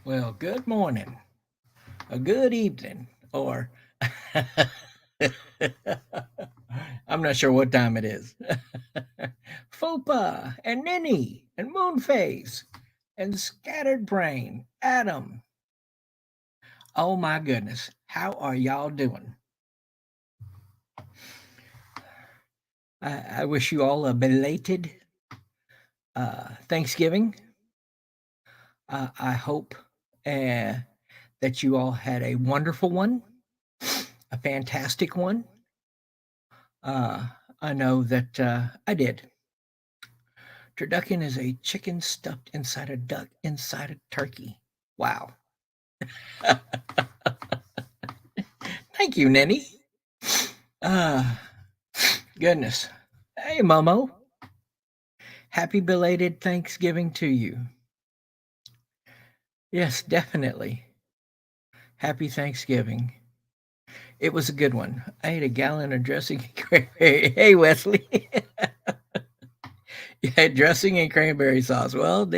Well, good morning, a good evening, or I'm not sure what time it is. Fupa and Ninny and Moonface and Scattered Brain, Adam. Oh my goodness, how are y'all doing? I wish you all a belated Thanksgiving. I hope uh, that you all had a wonderful one, a fantastic one. Uh, I know that I did. Turducken is a chicken stuffed inside a duck inside a turkey. Wow. Thank you, Nenny. Uh, goodness. Hey, Momo. Happy belated Thanksgiving to you. Yes, definitely. Happy Thanksgiving. It was a good one. I ate a gallon of dressing and cranberry. Hey, Wesley. Yeah, dressing and cranberry sauce. Well,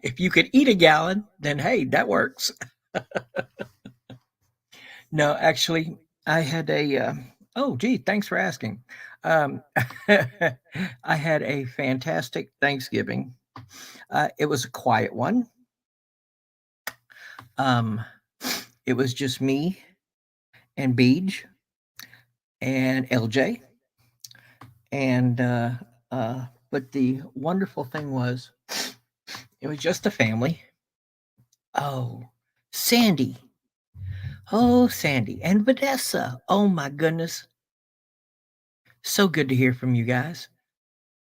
if you could eat a gallon, then hey, that works. No, actually, I had a. Oh, gee, thanks for asking. Um, I had a fantastic Thanksgiving. It was a quiet one. Um, it was just me and Beej and LJ, and but the wonderful thing was, it was just a family. Oh, Sandy. Oh, Sandy and Vanessa. Oh my goodness, so good to hear from you guys.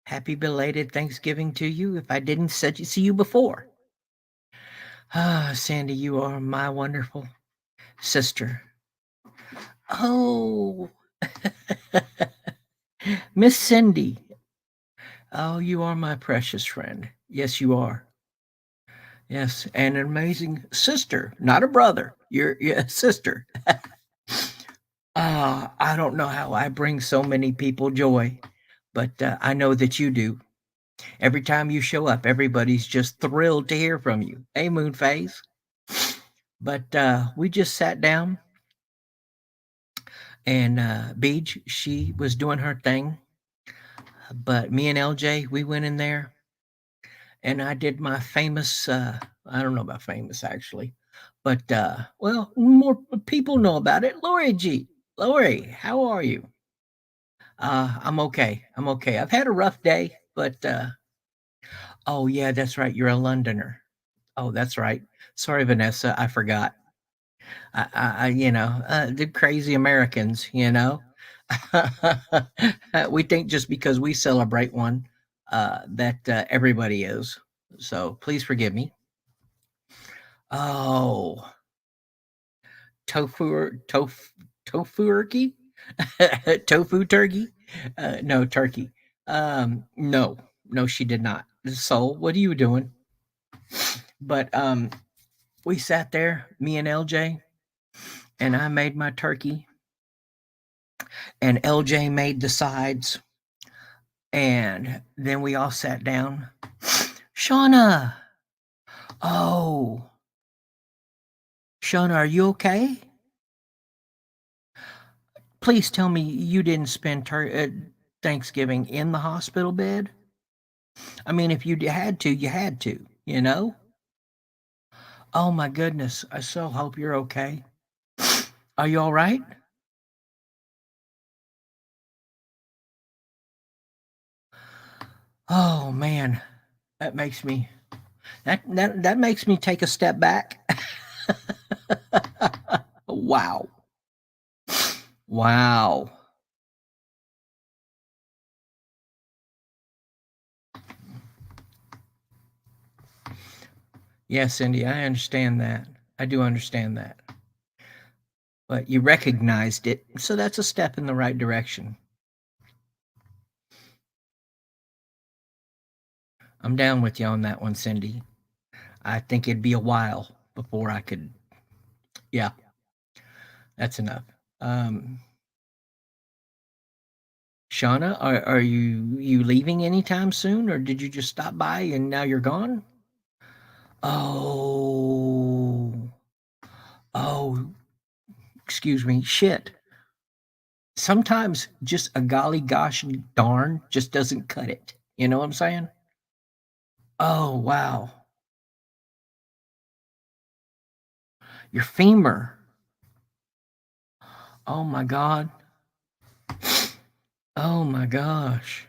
Happy belated Thanksgiving to you if I didn't see you before. Ah, Sandy, you are my wonderful sister. Oh, Miss Cindy. Oh, you are my precious friend. Yes, you are. Yes, and an amazing sister, not a brother. You're a sister. I don't know how I bring so many people joy, but I know that you do. Every time you show up, everybody's just thrilled to hear from you. Hey, Moonface. But we just sat down, and Beej, she was doing her thing. But me and LJ, we went in there, and I did my famous. I don't know about famous actually, but well, more people know about it. Lori G. Lori, how are you? I'm okay. I'm okay. I've had a rough day, but oh yeah, that's right. You're a Londoner. Oh, that's right. Sorry, Vanessa, I forgot. The crazy Americans, we think just because we celebrate one, that everybody is. So please forgive me. Oh, tofu tofu turkey? No, turkey. No, no, she did not. So what are you doing? But we sat there, me and LJ, and I made my turkey, and LJ made the sides, and then we all sat down. Shauna, oh, Shauna, are you okay? Please tell me you didn't spend Thanksgiving in the hospital bed. I mean, if you had to, you had to, you know? Oh my goodness. I so hope you're okay. Are you all right? Oh man. That makes me that makes me take a step back. Wow. Wow. Yes, Cindy, I understand that. I do understand that. But you recognized it, so that's a step in the right direction. I'm down with you on that one, Cindy. I think it'd be a while before I could. Yeah, that's enough. Um, Shauna, are you leaving anytime soon, or did you just stop by and now you're gone? Oh, oh, excuse me, shit. Sometimes just a golly gosh darn just doesn't cut it. You know what I'm saying? Oh, wow. Your femur. Oh my god. Oh my gosh.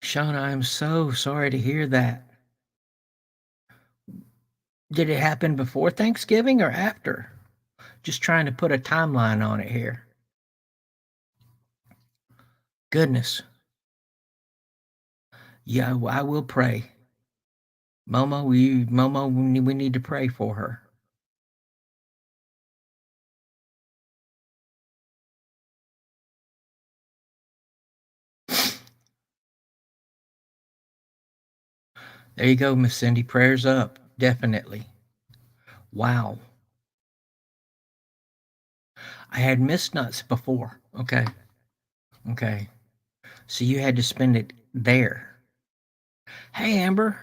Shauna, I'm so sorry to hear that. Did it happen before Thanksgiving or after? Just trying to put a timeline on it here. Goodness. Yeah, I will pray. Momo, we need to pray for her. There you go, Miss Cindy. Prayers up. Definitely. Wow. I had missed nuts before. Okay. Okay. So you had to spend it there. Hey, Amber.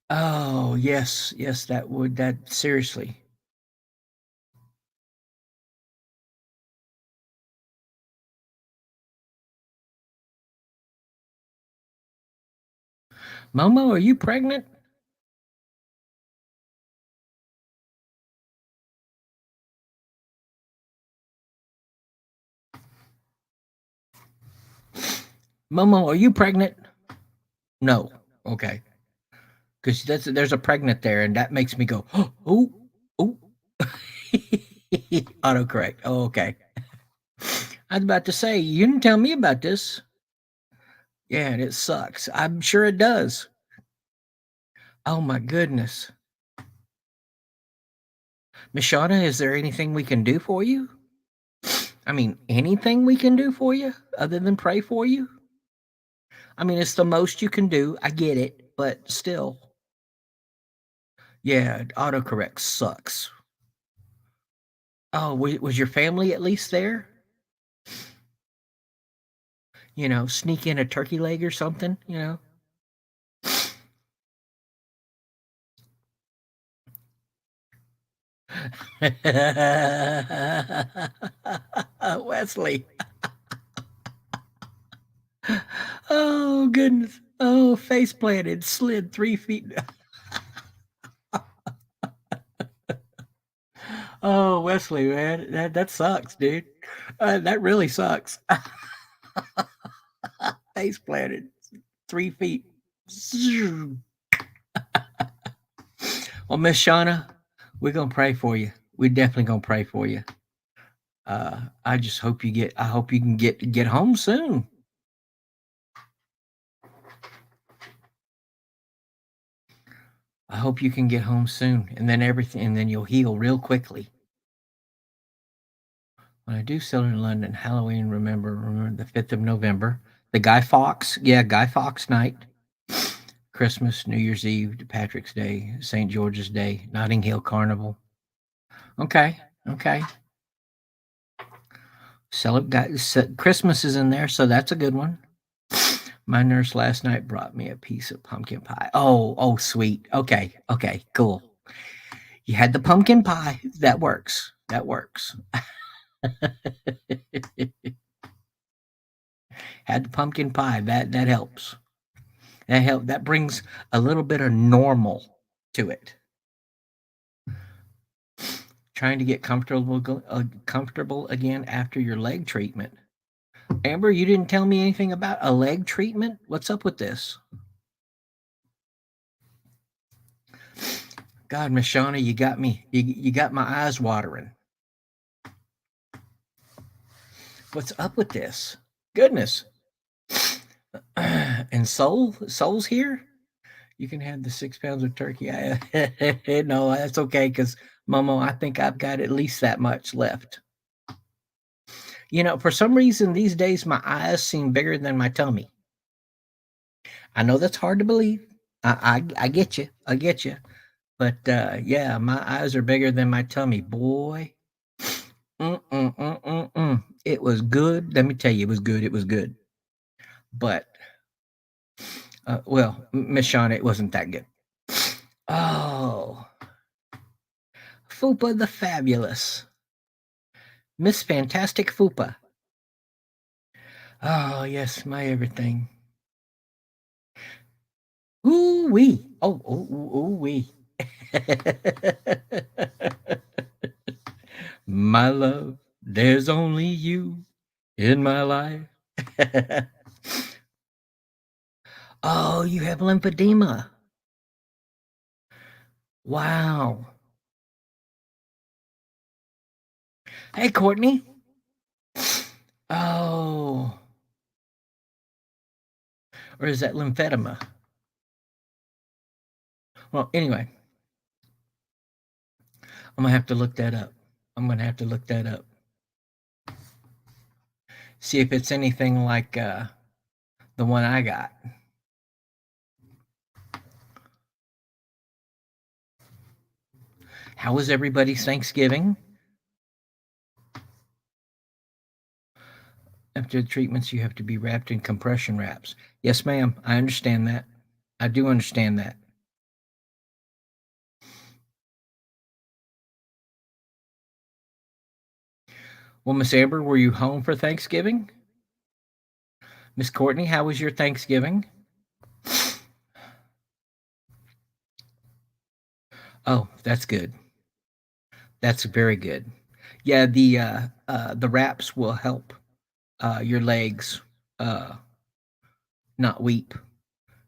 Oh, yes. Yes, that seriously. Momo, are you pregnant? Momo, are you pregnant? No. Okay. Because there's a pregnant there, and that makes me go, oh, oh. Autocorrect. Oh, okay. I was about to say, you didn't tell me about this. Yeah, and it sucks. I'm sure it does. Oh my goodness. Miss Shauna, is there anything we can do for you? I mean, anything we can do for you other than pray for you? I mean, it's the most you can do. I get it, but still. Yeah, autocorrect sucks. Oh, was your family at least there? You know, sneak in a turkey leg or something, you know? Wesley. Oh, goodness. Oh, face planted, slid 3 feet. Oh, Wesley, man, that sucks, dude. That really sucks. Face planted 3 feet. Well, Miss Shauna, we're gonna pray for you. We're definitely gonna pray for you. I just hope you get. I hope you can get home soon. I hope you can get home soon, and then everything, and then you'll heal real quickly. When I do sell in London, Halloween, remember the 5th of November. The Guy Fawkes, yeah, Guy Fawkes night. Christmas, New Year's Eve, Patrick's Day, St. George's Day, Notting Hill Carnival. Okay, okay. Christmas is in there, so that's a good one. My nurse last night brought me a piece of pumpkin pie. Oh, sweet. Okay, okay, cool. You had the pumpkin pie. That works. That works. Had the pumpkin pie. That helps. That brings a little bit of normal to it. Trying to get comfortable again after your leg treatment. Amber, you didn't tell me anything about a leg treatment. What's up with this? God, Miss Shauna, you got me. You got my eyes watering. What's up with this? Goodness. And Soul's here. You can have the 6 pounds of turkey. No, that's okay because Momo, I think I've got at least that much left. You know, for some reason these days my eyes seem bigger than my tummy. I know that's hard to believe. I get you. I get you. But yeah, my eyes are bigger than my tummy, boy. It was good. Let me tell you, it was good. It was good. But Well, Miss Shauna, it wasn't that good. Oh, Fupa the Fabulous. Miss Fantastic Fupa. Oh, yes, my everything. Ooh wee. Oh, ooh wee. My love, there's only you in my life. Oh, you have lymphedema. Wow. Hey, Courtney. Oh, or is that lymphedema? Well, anyway, I'm gonna have to look that up. I'm gonna have to look that up. See if it's anything like the one I got. How was everybody's Thanksgiving? After the treatments, you have to be wrapped in compression wraps. Yes, ma'am. I understand that. I do understand that. Well, Miss Amber, were you home for Thanksgiving? Miss Courtney, how was your Thanksgiving? Oh, that's good. That's very good. Yeah, the wraps will help your legs uh, not weep.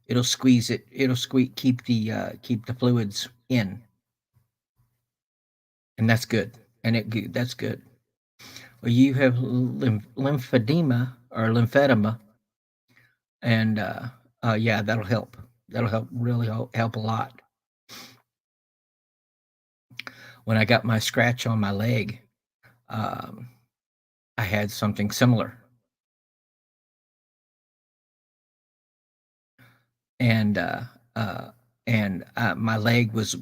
It'll squeeze it. It'll keep the fluids in, and that's good. That's good. Well, you have lymphedema or lymphedema, and yeah, that'll help. That'll help really help a lot. When I got my scratch on my leg, um, I had something similar, and uh, my leg was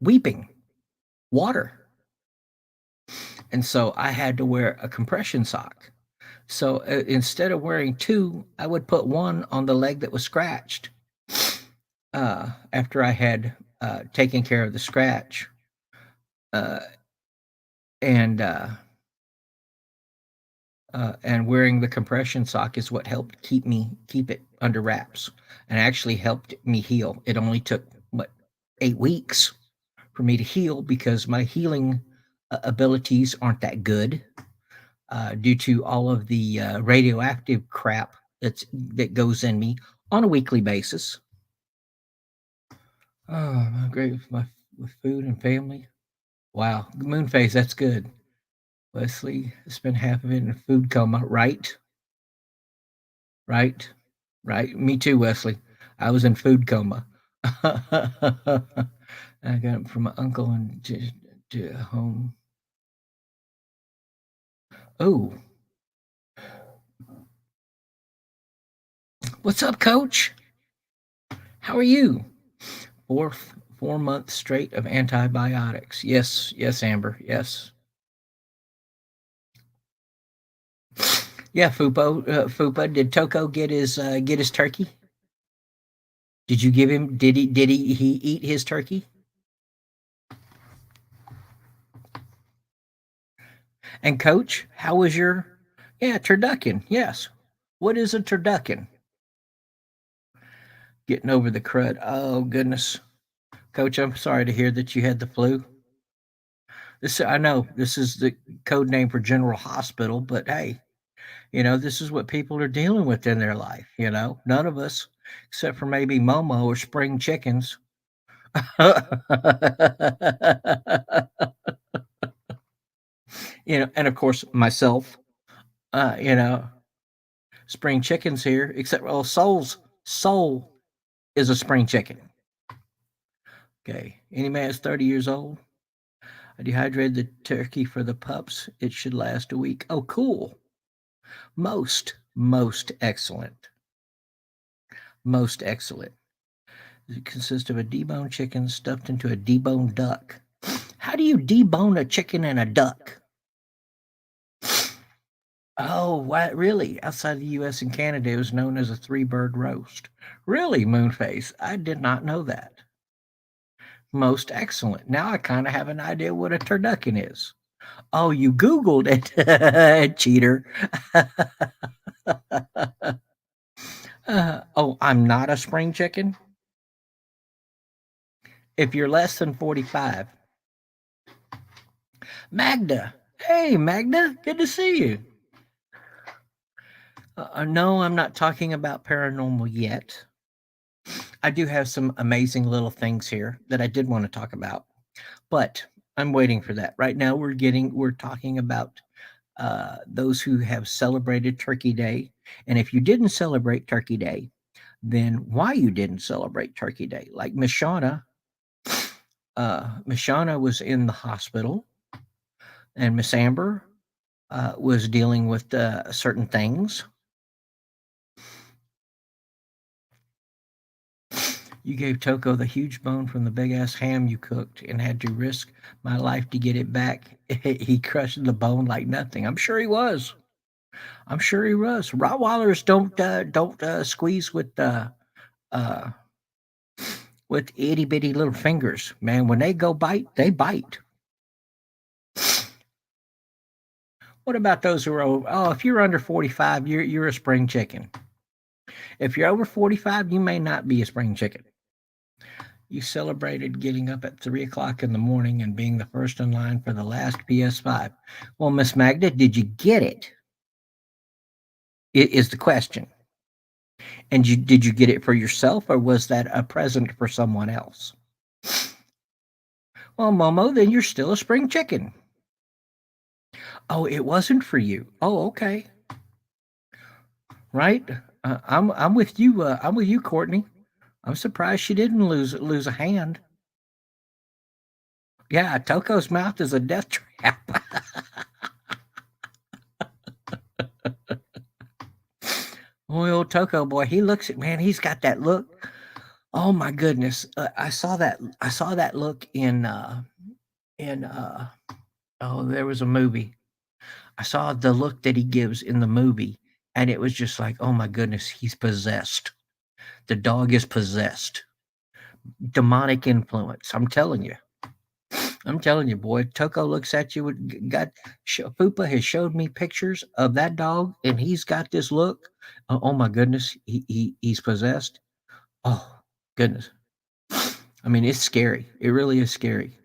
weeping water, and so I had to wear a compression sock. So instead of wearing two, I would put one on the leg that was scratched. After I had taken care of the scratch, uh, and wearing the compression sock is what helped keep it under wraps, and actually helped me heal. It only took what 8 weeks for me to heal because my healing abilities aren't that good due to all of the radioactive crap that goes in me on a weekly basis. Oh, I'm great with food and family. Wow, moon phase, that's good. Wesley spent half of it in a food coma, right? Right? Right? Me too, Wesley. I was in food coma. I got it from my uncle and to home. Oh, what's up, Coach? How are you? 4 months straight of antibiotics. Yes, yes, Amber. Yes. Yeah, Fupa. Did Toko get his turkey? Did you give him? Did he eat his turkey? And Coach, how was your? Yeah, turducken. Yes. What is a turducken? Getting over the crud. Oh goodness, Coach. I'm sorry to hear that you had the flu. This I know this is the code name for General Hospital, but hey, this is what people are dealing with in their life. None of us, except for maybe Momo or spring chickens. And of course myself. Uh, you know, spring chickens here, except well, Soul is a spring chicken. Okay, any man that's 30 years old. I dehydrated the turkey for the pups. It should last a week. Oh, cool. Most excellent. Most excellent. It consists of a deboned chicken stuffed into a deboned duck. How do you debone a chicken and a duck? Oh, what? Really? Outside the U.S. and Canada, it was known as a three-bird roast. Really, Moonface? I did not know that. Most excellent. Now I kind of have an idea what a turducken is. Oh, you Googled it, cheater. Oh, I'm not a spring chicken. If you're less than 45, Magda. Hey, Magda. Good to see you. No, I'm not talking about paranormal yet. I do have some amazing little things here that I did want to talk about, but I'm waiting for that. Right now, we're talking about those who have celebrated Turkey Day, and if you didn't celebrate Turkey Day, then why you didn't celebrate Turkey Day? Like Miss Shauna, Miss Shauna was in the hospital, and Miss Amber was dealing with certain things. You gave Toko the huge bone from the big ass ham you cooked and had to risk my life to get it back. He crushed the bone like nothing. I'm sure he was. I'm sure he was. Rottweilers don't squeeze uh, with itty bitty little fingers. Man, when they go bite, they bite. What about those who are over? Oh, if you're under 45, you're a spring chicken. If you're over 45, you may not be a spring chicken. You celebrated getting up at 3 o'clock in the morning and being the first in line for the last PS5. Well, Miss Magda, did you get it? Is the question. And did you get it for yourself or was that a present for someone else? Well, Momo, then you're still a spring chicken. Oh, it wasn't for you. Oh, okay. Right? I'm with you. I'm with you, Courtney. I'm surprised she didn't lose a hand. Yeah, Toko's mouth is a death trap. Boy, old Toko boy, he looks at man. He's got that look. Oh my goodness, I saw that. I saw that look in. Oh, there was a movie. I saw the look that he gives in the movie, and it was just like, oh my goodness, he's possessed. The dog is possessed. Demonic influence. I'm telling you. I'm telling you, boy. Toko looks at you. Got Fupa has showed me pictures of that dog, and he's got this look. Oh my goodness, he's possessed. Oh goodness. I mean, it's scary. It really is scary,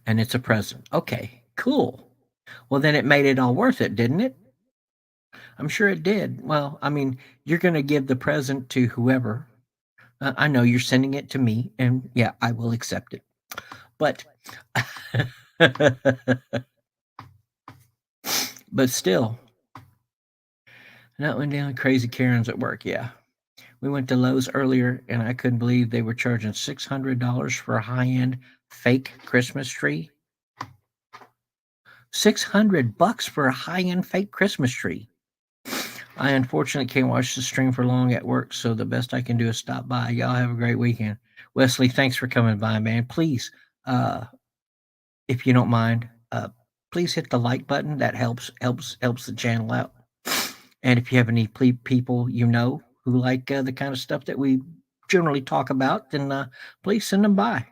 and it's a present. Okay, cool. Well, then it made it all worth it, didn't it? I'm sure it did. Well, I mean, you're going to give the present to whoever. I know you're sending it to me, and yeah, I will accept it. But, but still, not went down crazy Karens at work. Yeah, we went to Lowe's earlier, and I couldn't believe they were charging $600 for a high-end fake Christmas tree. $600 for a high-end fake Christmas tree. I unfortunately can't watch the stream for long at work, so the best I can do is stop by. Y'all have a great weekend. Wesley, thanks for coming by, man. Please, uh, if you don't mind, please hit the like button. That helps the channel out. And if you have any people you know who like the kind of stuff that we generally talk about, then please send them by.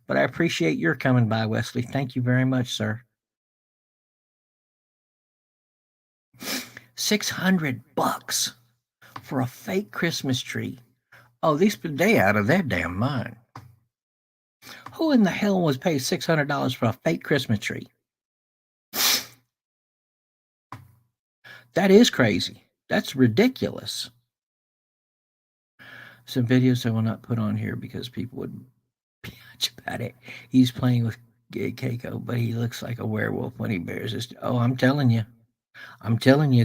But I appreciate your coming by, Wesley. Thank you very much, sir. $600 for a fake Christmas tree. Oh, they out of their damn mind. Who in the hell was paid $600 for a fake Christmas tree? That is crazy. That's ridiculous. Some videos I will not put on here because people would bitch about it. He's playing with Keiko, but he looks like a werewolf when he bears his. Oh, I'm telling you,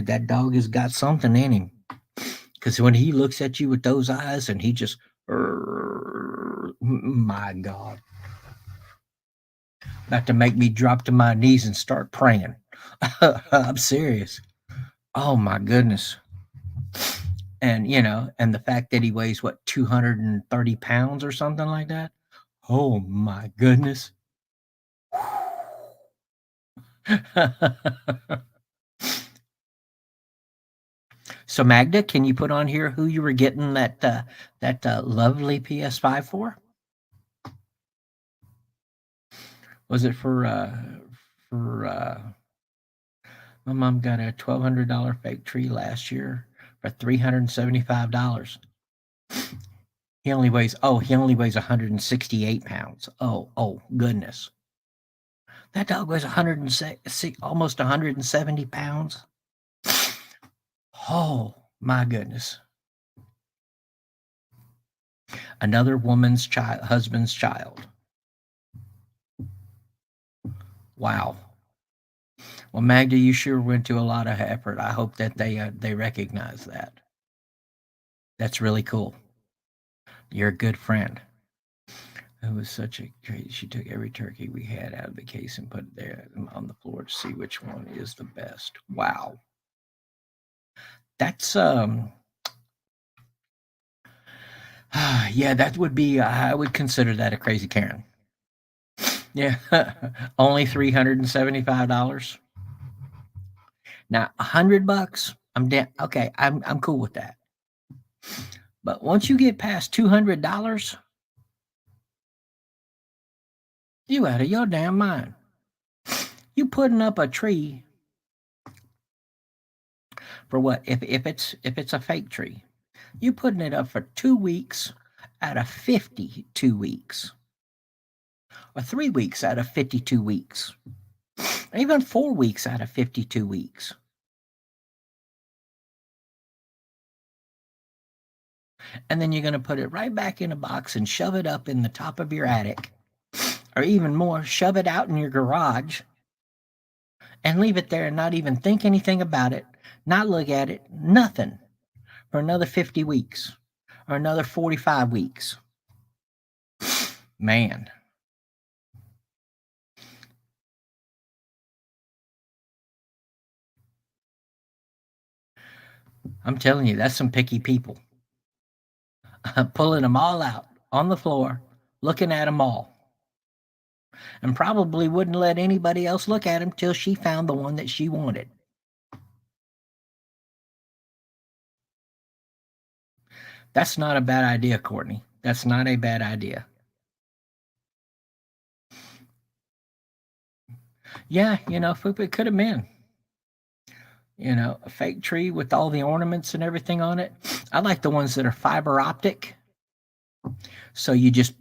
that dog has got something in him. Because when he looks at you with those eyes, and he just, my God, about to make me drop to my knees and start praying. I'm serious. Oh my goodness. And and the fact that he weighs what 230 pounds or something like that. Oh my goodness. So Magda, can you put on here who you were getting that lovely PS5 for? Was it for my mom got a $1,200 fake tree last year for $375. He only weighs 168 pounds. Oh goodness. That dog weighs 106, almost 170 pounds. Oh my goodness. Another woman's child, husband's child. Wow. Well, Magda, you sure went to a lot of effort. I hope that they recognize that. That's really cool. You're a good friend. It was such a great. She took every turkey we had out of the case and put it there on the floor to see which one is the best. Wow. That's yeah, that would be. I would consider that a crazy Karen. Yeah, only $375. Now $100, I'm down. Okay, I'm cool with that. But once you get past $200, you out of your damn mind. You putting up a tree for what? If it's a fake tree, you putting it up for 2 weeks out of 52 weeks, or 3 weeks out of 52 weeks, or even 4 weeks out of 52 weeks. And then you're going to put it right back in a box and shove it up in the top of your attic, or even more, shove it out in your garage and leave it there and not even think anything about it, not look at it, nothing, for another 50 weeks or another 45 weeks. Man. I'm telling you, that's some picky people. Pulling them all out on the floor, looking at them all, and probably wouldn't let anybody else look at them till she found the one that she wanted. That's not a bad idea, Courtney. That's not a bad idea. Yeah, it could have been. A fake tree with all the ornaments and everything on it. I like the ones that are fiber optic. So you just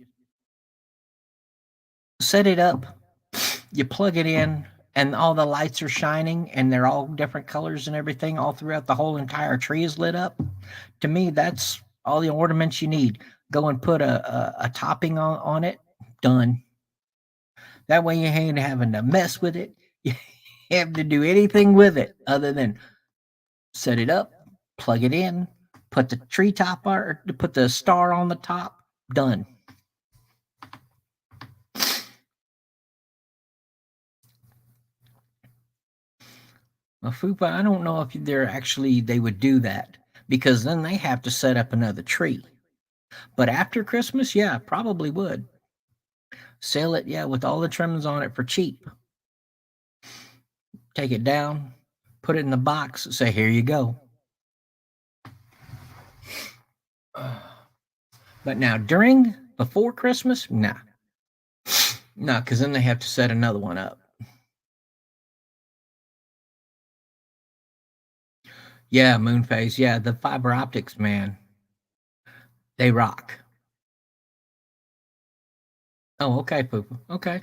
set it up, you plug it in, and all the lights are shining and they're all different colors and everything all throughout the whole entire tree is lit up. To me, that's all the ornaments you need. Go and put a topping on it. Done. That way you ain't having to mess with it. You have to do anything with it other than set it up, plug it in, put the tree top or put the star on the top. Done. Well, Fupa, I don't know if they would do that because then they have to set up another tree. But after Christmas, yeah, probably would. Sell it, yeah, with all the trimmings on it for cheap. Take it down, put it in the box, say, here you go. But now, before Christmas, nah. Nah, because then they have to set another one up. Yeah, Moonface. Yeah, the fiber optics, man. They rock. Oh, okay, Poopa. Okay.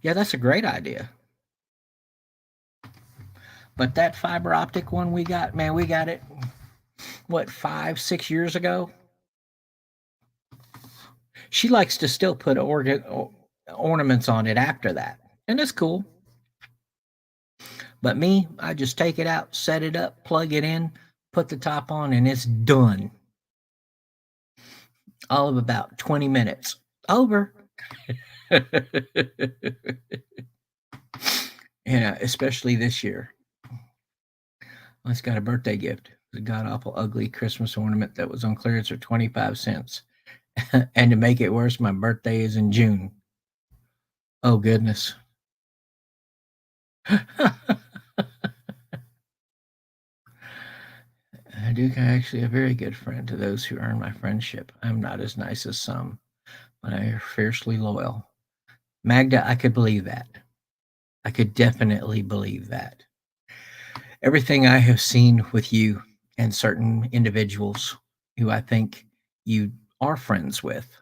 Yeah, that's a great idea. But that fiber optic one we got, man, we got it, what, 5, 6 years ago? She likes to still put ornaments on it after that. And it's cool. But me, I just take it out, set it up, plug it in, put the top on, and it's done. All of about 20 minutes. Over. Especially this year. It's got a birthday gift. It's a god awful ugly Christmas ornament that was on clearance for 25 cents. And to make it worse, my birthday is in June. Oh, goodness. Duke, I'm actually a very good friend to those who earn my friendship. I'm not as nice as some, but I am fiercely loyal. Magda, I could believe that. I could definitely believe that. Everything I have seen with you and certain individuals who I think you are friends with,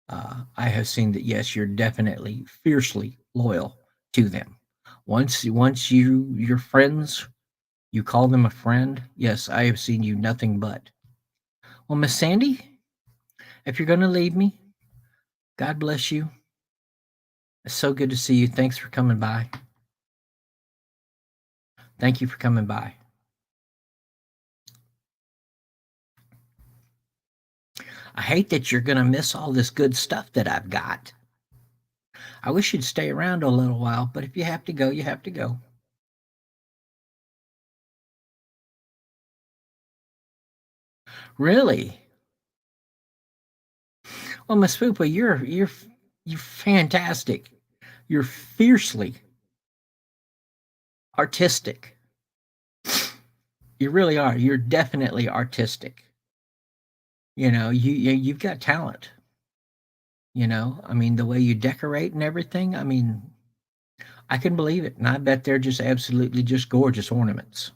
I have seen that yes, you're definitely fiercely loyal to them. Once you're friends, you call them a friend. Yes, I have seen you nothing but. Well, Miss Sandy, if you're going to leave me, God bless you. It's so good to see you. Thanks for coming by. Thank you for coming by. I hate that you're going to miss all this good stuff that I've got. I wish you'd stay around a little while, but if you have to go, you have to go. Really? Well, Miss Fupa, you're fantastic. You're fiercely artistic. You really are. You're definitely artistic. You've got talent. I mean, the way you decorate and everything. I mean, I can believe it, and I bet they're just absolutely just gorgeous ornaments.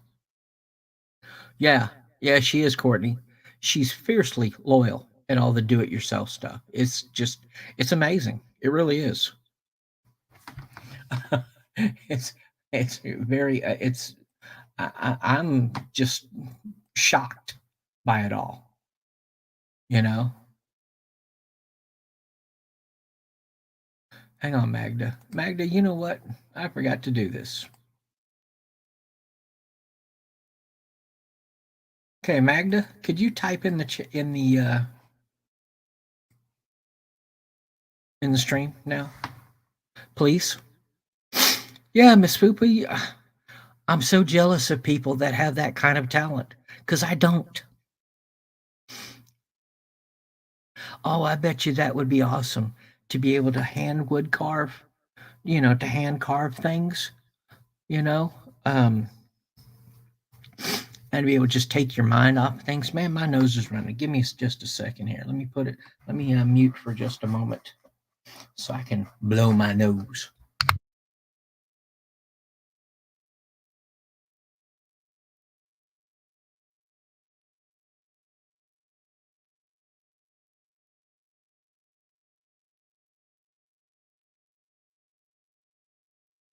Yeah, yeah, she is Courtney. She's fiercely loyal at all the do-it-yourself stuff. It's amazing. It really is. it's it's very it's I'm just shocked by it all. You know. Hang on, Magda. Magda, you know what? I forgot to do this. Okay, Magda, could you type in the stream now, please? Yeah, Miss Poopy, I'm so jealous of people that have that kind of talent because I don't. Oh, I bet you that would be awesome to be able to hand wood carve, to hand carve things, you know, um, and be able to just take your mind off things. Man, my nose is running. Give me just a second here. Let me mute for just a moment so I can blow my nose.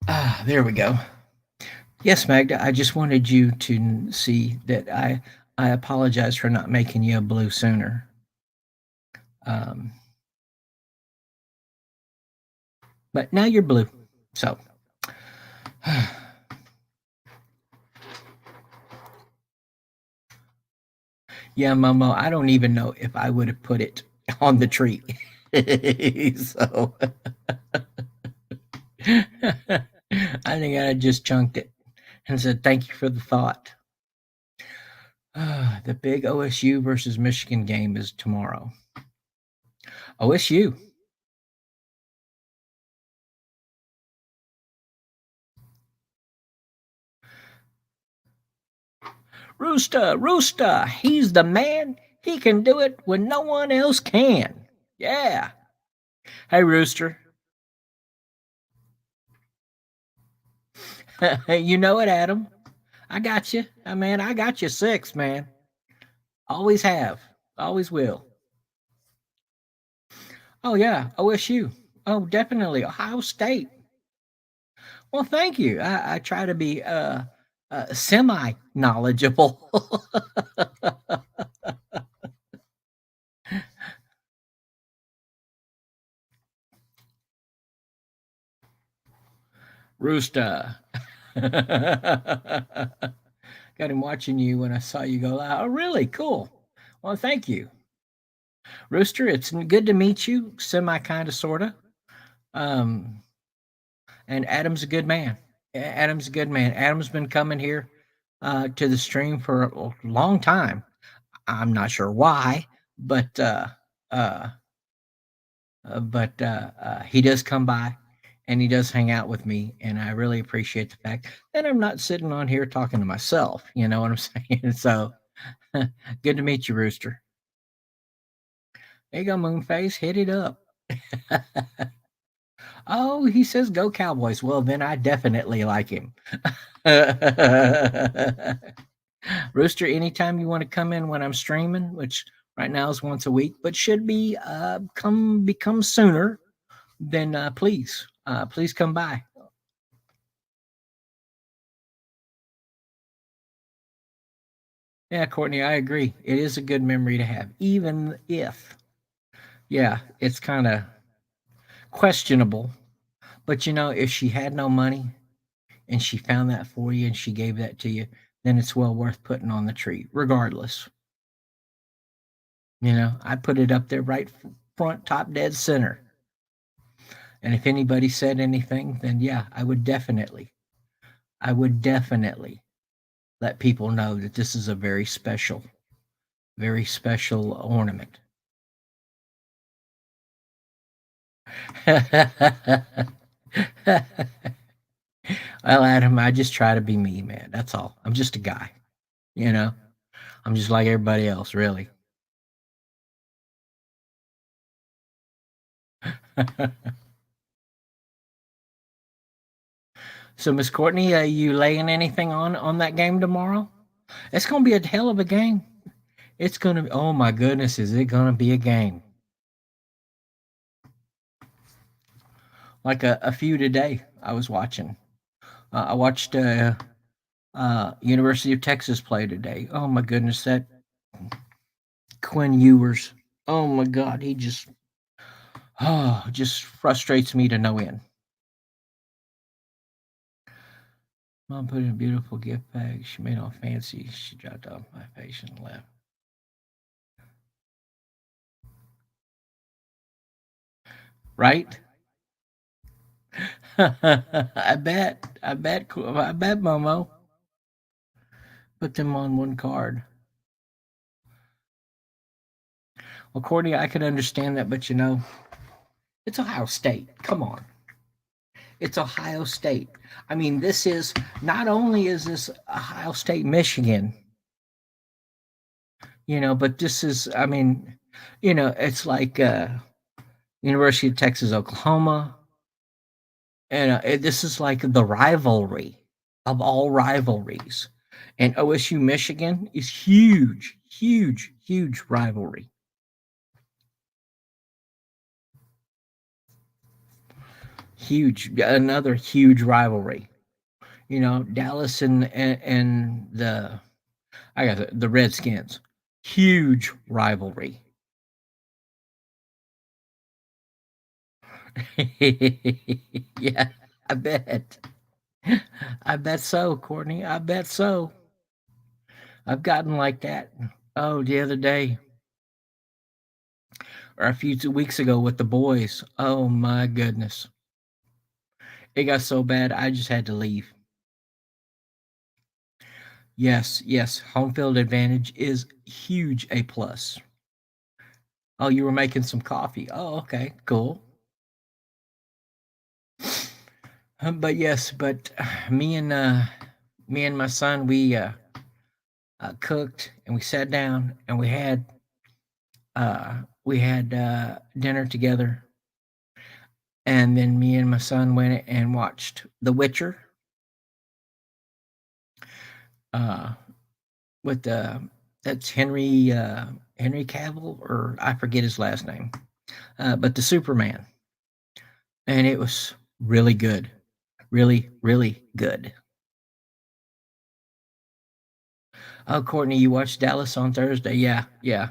Ah, there we go. Yes, Magda, I just wanted you to see that I apologize for not making you a blue sooner. Um, but now you're blue. So, yeah, Momo, I don't even know if I would have put it on the tree. So, I think I just chunked it and said, thank you for the thought. The big OSU versus Michigan game is tomorrow. OSU. Rooster, Rooster, he's the man. He can do it when no one else can. Yeah. Hey, Rooster. You know it, Adam. I got you. I got you 6, man. Always have. Always will. Oh, yeah. OSU. Oh, definitely. Ohio State. Well, thank you. I try to be semi knowledgeable. Rooster. Got him watching you when I saw you go live. Oh, really? Cool. Well, thank you. Rooster, it's good to meet you, semi kind of, sort of. Um, and Adam's a good man. Adam's a good man. Adam's been coming here to the stream for a long time. I'm not sure why, but he does come by, and he does hang out with me, and I really appreciate the fact that I'm not sitting on here talking to myself. You know what I'm saying? So good to meet you, Rooster. There you go, Moonface. Hit it up. Oh, he says go Cowboys. Well, then I definitely like him. Rooster, anytime you want to come in when I'm streaming, which right now is once a week, but should be become sooner, then please come by. Yeah, Courtney, I agree. It is a good memory to have, even if, yeah, it's kind of questionable. But you know, if she had no money and she found that for you and she gave that to you, then it's well worth putting on the tree, regardless. You know, I put it up there right front, top dead center. And if anybody said anything, then yeah, I would definitely let people know that this is a very special ornament. Well, Adam, I just try to be me, man. That's all. I'm just a guy, you know. I'm just like everybody else, really. So, Miss Courtney, you laying anything on that game tomorrow? It's gonna be a hell of a game. It's gonna be. Oh my goodness, is it gonna be a game? Like a few today, I was watching. I watched University of Texas play today. Oh my goodness, that Quinn Ewers. Oh my God, he just frustrates me to no end. Mom put in a beautiful gift bag. She made all fancy. She dropped off my face and left. Right? I bet. I bet, Momo. Put them on one card. Well, Courtney, I can understand that, but you know, it's Ohio State. Come on. It's Ohio State. I mean, this is not only is this Ohio State, Michigan, you know, but this is, I mean, you know, it's like University of Texas, Oklahoma, and this is like the rivalry of all rivalries. And OSU Michigan is huge, huge, huge rivalry. Huge, another huge rivalry. You know, Dallas and the I got the Redskins. Huge rivalry. Yeah, I bet. I bet so, Courtney. I bet so. I've gotten like that. Oh, the other day or a few 2 weeks ago with the boys. Oh my goodness. It got so bad I just had to leave. Yes, yes, home field advantage is huge A plus. Oh, you were making some coffee. Oh, okay, cool. But yes, but me and my son, we cooked and we sat down and we had dinner together, and then me and my son went and watched The Witcher uh, with that's Henry Cavill, or I forget his last name, but the Superman, and it was really good, really really good. Oh, Courtney, you watched Dallas on Thursday? Yeah, yeah,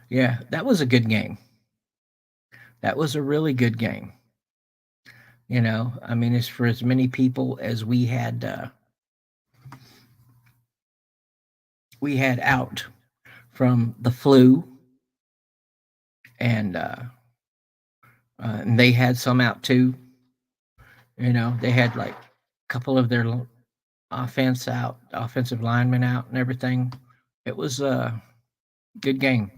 yeah. That was a good game. That was a really good game. You know, I mean, it's for as many people as we had out from the flu, and they had some out too. You know, they had like a couple of their offensive linemen out, and everything. It was a good game.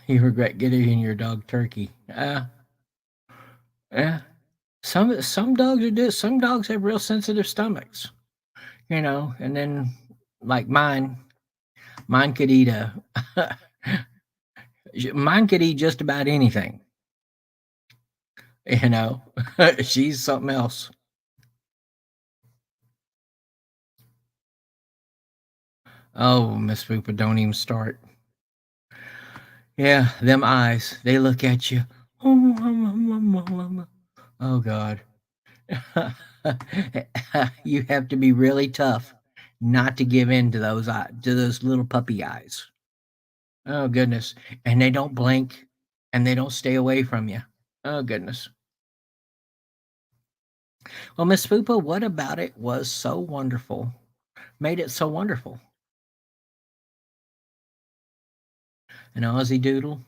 You regret getting your dog turkey. Yeah. Some dogs are do. Some dogs have real sensitive stomachs, and then like mine could eat a mine could eat just about anything. You know, she's something else. Oh, Miss Fupa, don't even start. Yeah, them eyes, they look at you. Oh God. You have to be really tough not to give in to those little puppy eyes. Oh goodness. And they don't blink and they don't stay away from you. Oh goodness. Well, Miss Fupa, what about it was so wonderful? Made it so wonderful. An Aussie Doodle.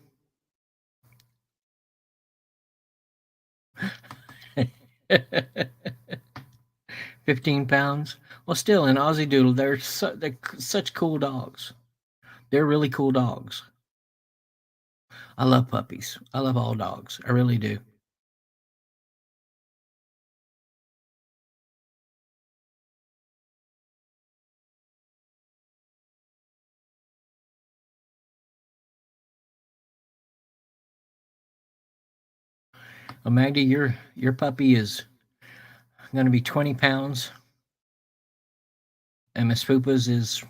15 pounds. Well, still, an Aussie Doodle, they're such cool dogs. They're really cool dogs. I love puppies. I love all dogs. I really do. Well, Maggie, your puppy is going to be 20 pounds, and Miss Fupa's is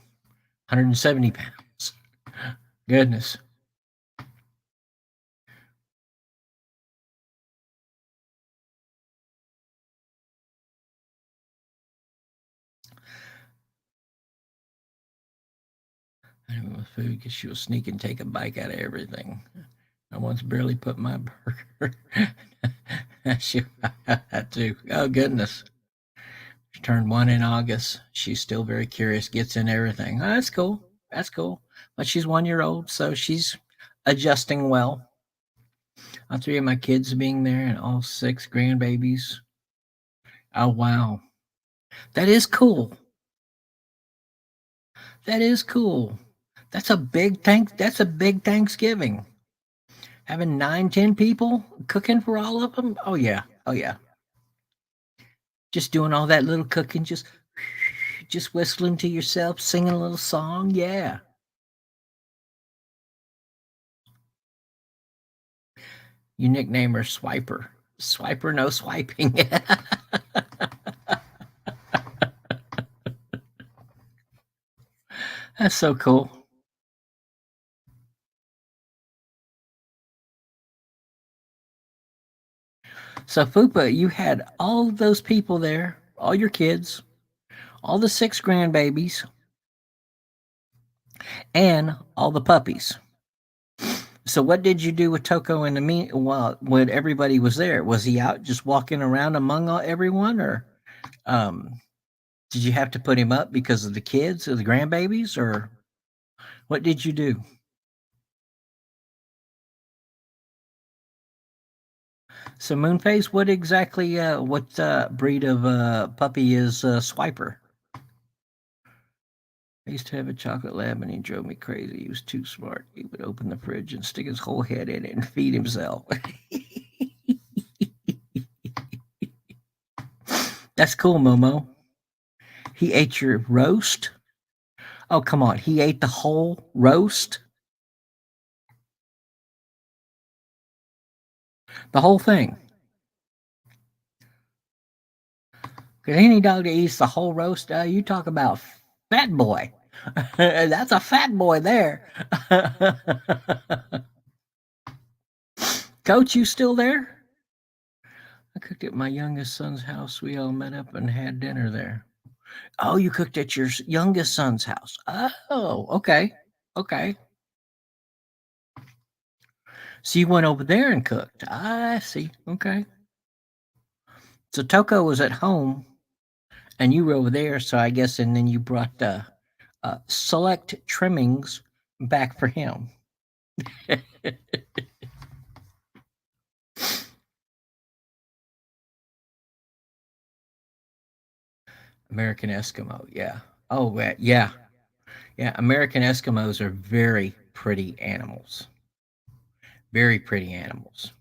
170 pounds. Goodness. I didn't want food because she'll sneak and take a bite out of everything. I once barely put my burger. She had to. Oh, goodness. She turned 1 in August. She's still very curious, gets in everything. Oh, that's cool. That's cool. But she's 1 year old, so she's adjusting well. All three of my kids being there and all six grandbabies. Oh, wow. That is cool. That is cool. That's a big Thanksgiving. Having 9, 10 people cooking for all of them. Oh yeah. Oh yeah. Just doing all that little cooking, just whistling to yourself, singing a little song. Yeah. You nickname her Swiper. Swiper, no swiping. That's so cool. So Fupa, you had all those people there, all your kids, all the six grandbabies, and all the puppies. So what did you do with Toko in the when everybody was there? Was he out just walking around among everyone, or um, did you have to put him up because of the kids or the grandbabies, or what did you do? So Moonface, what breed of puppy is Swiper? I used to have a chocolate lab and he drove me crazy. He was too smart. He would open the fridge and stick his whole head in it and feed himself. That's cool, Momo. He ate your roast? Oh, come on. He ate the whole roast? The whole thing. Because any dog that eats the whole roast, you talk about fat boy. That's a fat boy there. Coach, you still there? I cooked at my youngest son's house. We all met up and had dinner there. Oh, you cooked at your youngest son's house. Oh, okay. Okay. So you went over there and cooked. I see. Okay. So Toko was at home and you were over there. So I guess, and then you brought select trimmings back for him. American Eskimo. Yeah. Oh, yeah. Yeah, American Eskimos are very pretty animals. Very pretty animals.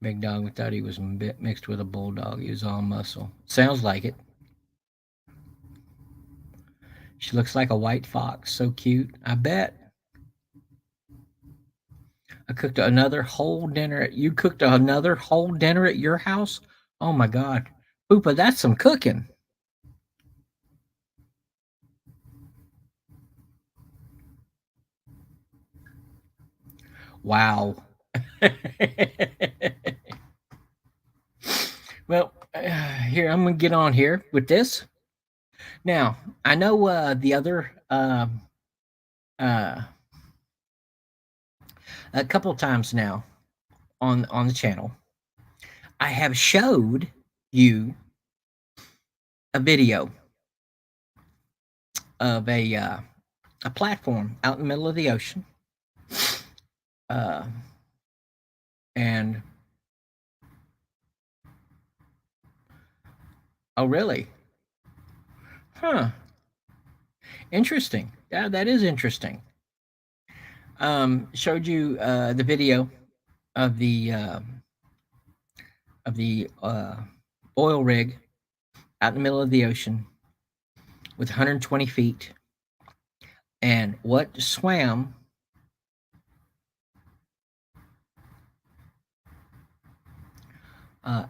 Big dog, we thought he was mixed with a bulldog. He was all muscle. Sounds like it. She looks like a white fox. So cute. I bet. I cooked another whole dinner. You cooked another whole dinner at your house? Oh my God. Poopa, that's some cooking. Wow. Well, here, I'm going to get on here with this. Now, I know the other, uh, a couple times now on the channel, I have showed you a video of a platform out in the middle of the ocean. Uh, and oh, really? Huh. Interesting. Yeah, that is interesting. Showed you the video of the oil rig out in the middle of the ocean with 120 feet, and what swam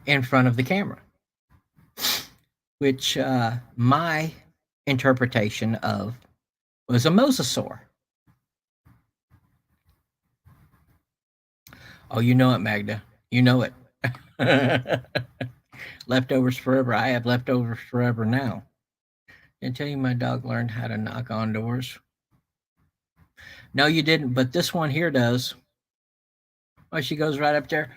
in front of the camera, which my interpretation of was a mosasaur. Oh, you know it, Magda. You know it. Leftovers forever. I have leftovers forever now. Didn't tell you my dog learned how to knock on doors. No, you didn't, but this one here does. Oh, she goes right up there.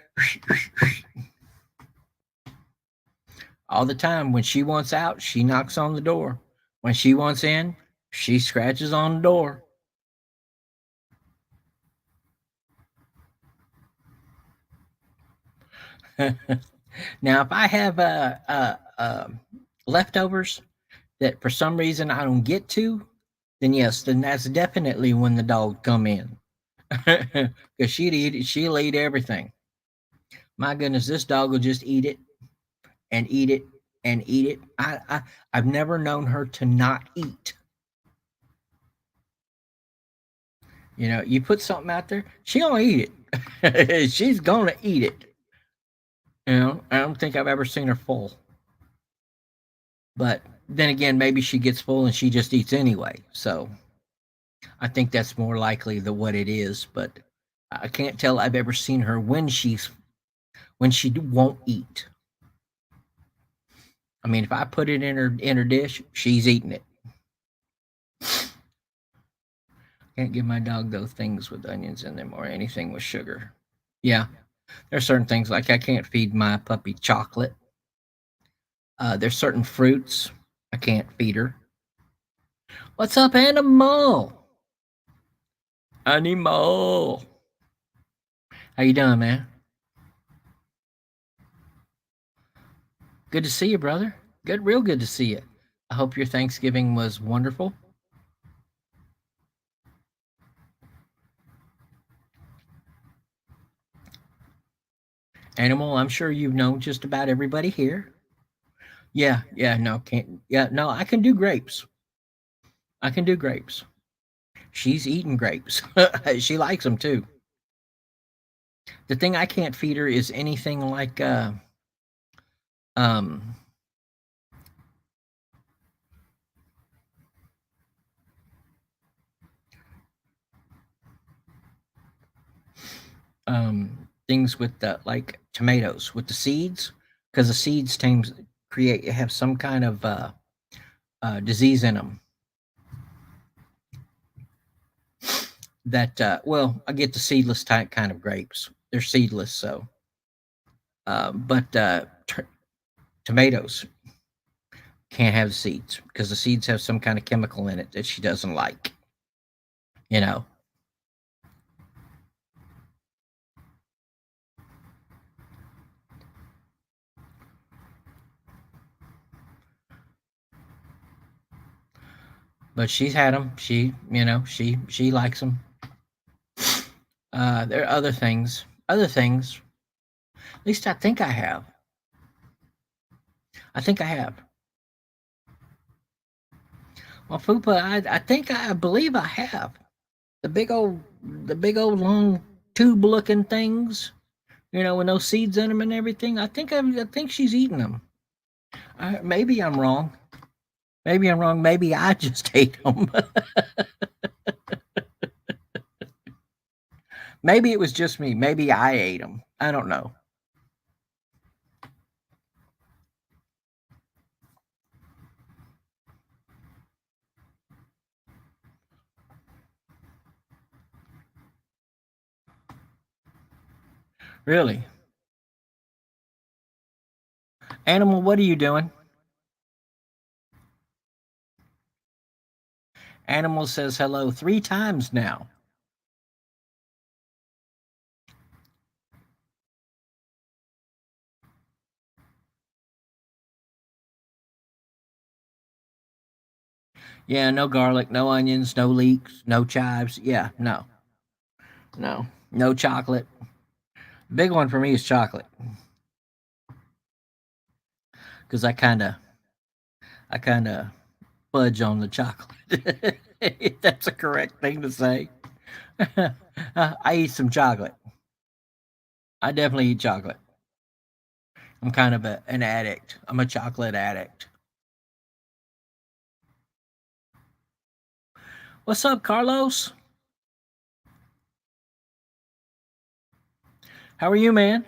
All the time. When she wants out, she knocks on the door. When she wants in, she scratches on the door. Now, if I have leftovers that for some reason I don't get to, then yes, then that's definitely when the dog come in, because she'll eat everything. My goodness, this dog will just eat it and eat it and eat it. I've never known her to not eat. You know, you put something out there, she gonna eat it. She's gonna eat it. You know, I don't think I've ever seen her full. But then again, maybe she gets full and she just eats anyway. So I think that's more likely the what it is. But I can't tell I've ever seen her when she won't eat. I mean, if I put it in her dish, she's eating it. Can't give my dog those things with onions in them or anything with sugar. Yeah, there's certain things like I can't feed my puppy chocolate. There's certain fruits I can't feed her. What's up, animal? Animal. How you doing, man? Good to see you, brother. Good, real good to see you. I hope your Thanksgiving was wonderful. Animal, I'm sure you know just about everybody here. Yeah, yeah, no, can't. Yeah, no, I can do grapes. I can do grapes. She's eating grapes. She likes them too. The thing I can't feed her is anything like um things with the like tomatoes with the seeds, because the seeds teams create have some kind of disease in them. That well, I get the seedless type kind of grapes. They're seedless, so but tomatoes can't have seeds because the seeds have some kind of chemical in it that she doesn't like. You know. but she's had them. She likes them. There are other things. Other things. At least I think I have. I think I have. Well, Fupa, I believe I have the big old long tube looking things. With no seeds in them and everything. I think she's eating them. Maybe I'm wrong. Maybe I'm wrong. Maybe I just ate them. Maybe it was just me. Maybe I ate them. I don't know. Really. Animal, what are you doing? Animal says hello 3 times now. Yeah, no garlic, no onions, no leeks, no chives. Yeah, no. No. No chocolate. Big one for me is chocolate. Because I kinda fudge on the chocolate. If that's a correct thing to say. I eat some chocolate. I definitely eat chocolate. I'm kind of an addict. I'm a chocolate addict. What's up, Carlos? How are you, man?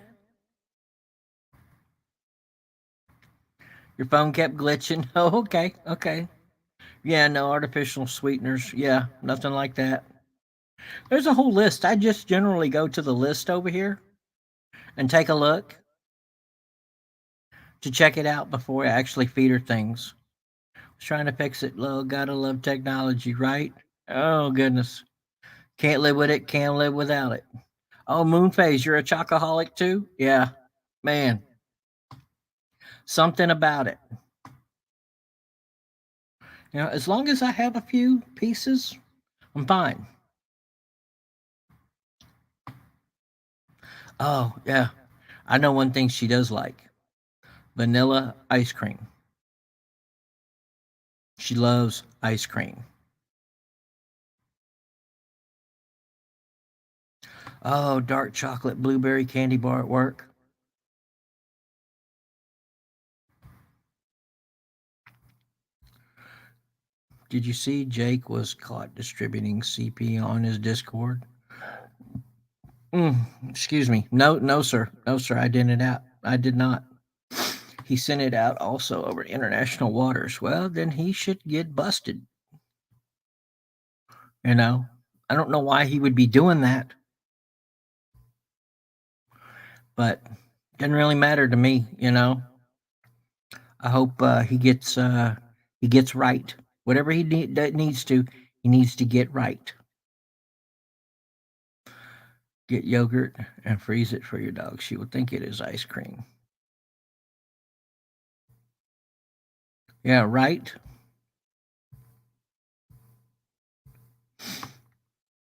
Your phone kept glitching. Oh, okay, okay. Yeah, no artificial sweeteners. Yeah, nothing like that. There's a whole list. I just generally go to the list over here and take a look to check it out before I actually feed her things. I was trying to fix it. Love, gotta love technology, right? Oh, goodness. Can't live with it, can't live without it. Oh, Moonphase, you're a chocoholic too? Yeah, man. Something about it. As long as I have a few pieces, I'm fine. Oh, yeah. I know one thing she does like vanilla ice cream. She loves ice cream. Oh, dark chocolate blueberry candy bar at work. Did you see Jake was caught distributing CP on his Discord? Excuse me. No, no, sir. No, sir. I didn't out. I did not. He sent it out also over international waters. Well, then he should get busted. You know, I don't know why he would be doing that, but it doesn't really matter to me. I hope he gets right. Whatever needs to, he needs to get right. Get yogurt and freeze it for your dog. She will think it is ice cream. Yeah, right.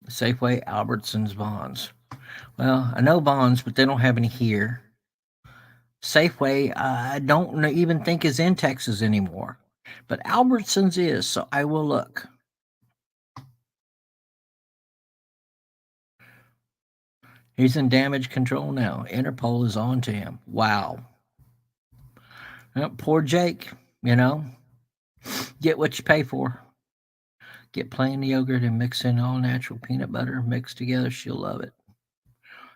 Safeway, Albertsons, Vons. Well, I know Vons, but they don't have any here. Safeway, I don't even think is in Texas anymore, but Albertsons is, so I will look. He's in damage control now. Interpol is on to him. Wow. Poor Jake, you know. Get what you pay for. Get plain yogurt and mix in all natural peanut butter mixed together. She'll love it.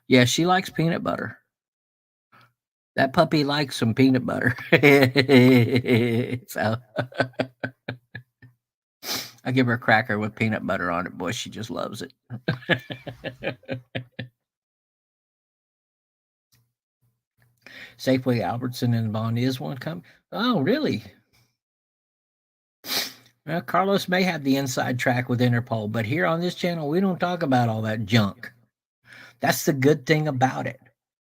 Yeah, she likes peanut butter. That puppy likes some peanut butter. So I give her a cracker with peanut butter on it. Boy, she just loves it. Safeway, Albertson, and Bond is one company. Oh, really? Well, Carlos may have the inside track with Interpol, but here on this channel, we don't talk about all that junk. That's the good thing about it.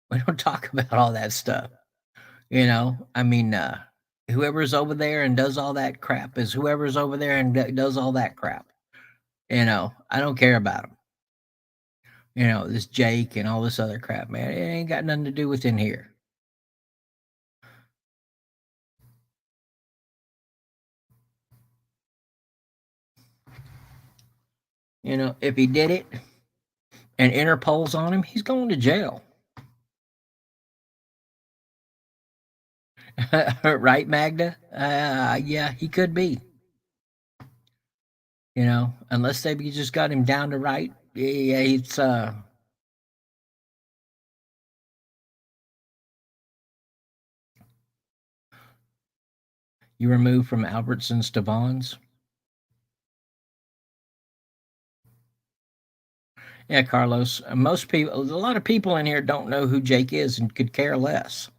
We don't talk about all that stuff. I mean, Whoever's over there and does all that crap is whoever's over there and does all that crap. I don't care about them. This Jake and all this other crap, man. It ain't got nothing to do with in here. If he did it and Interpol's on him, he's going to jail. Right, Magda? Yeah, he could be. Unless they just got him down to right. Yeah, it's you removed from Albertsons to Vaughn's. Yeah, Carlos. Most people, a lot of people in here don't know who Jake is and could care less.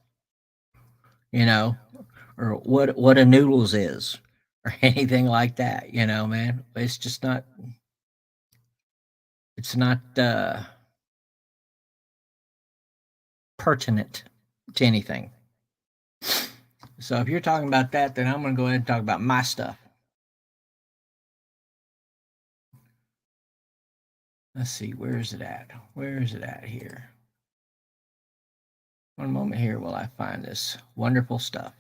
Or what a noodles is, or anything like that. Man, it's just not. It's not pertinent to anything. So if you're talking about that, then I'm going to go ahead and talk about my stuff. Let's see, where is it at? Where is it at here? One moment here while I find this wonderful stuff.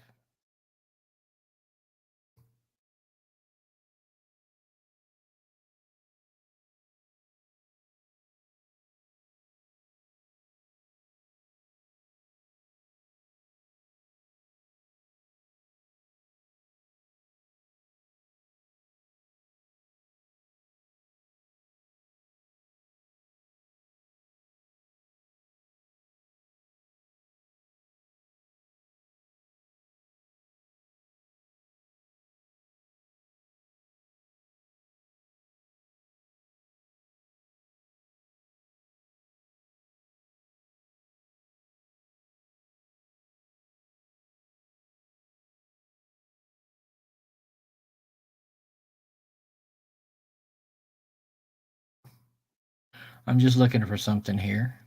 I'm just looking for something here.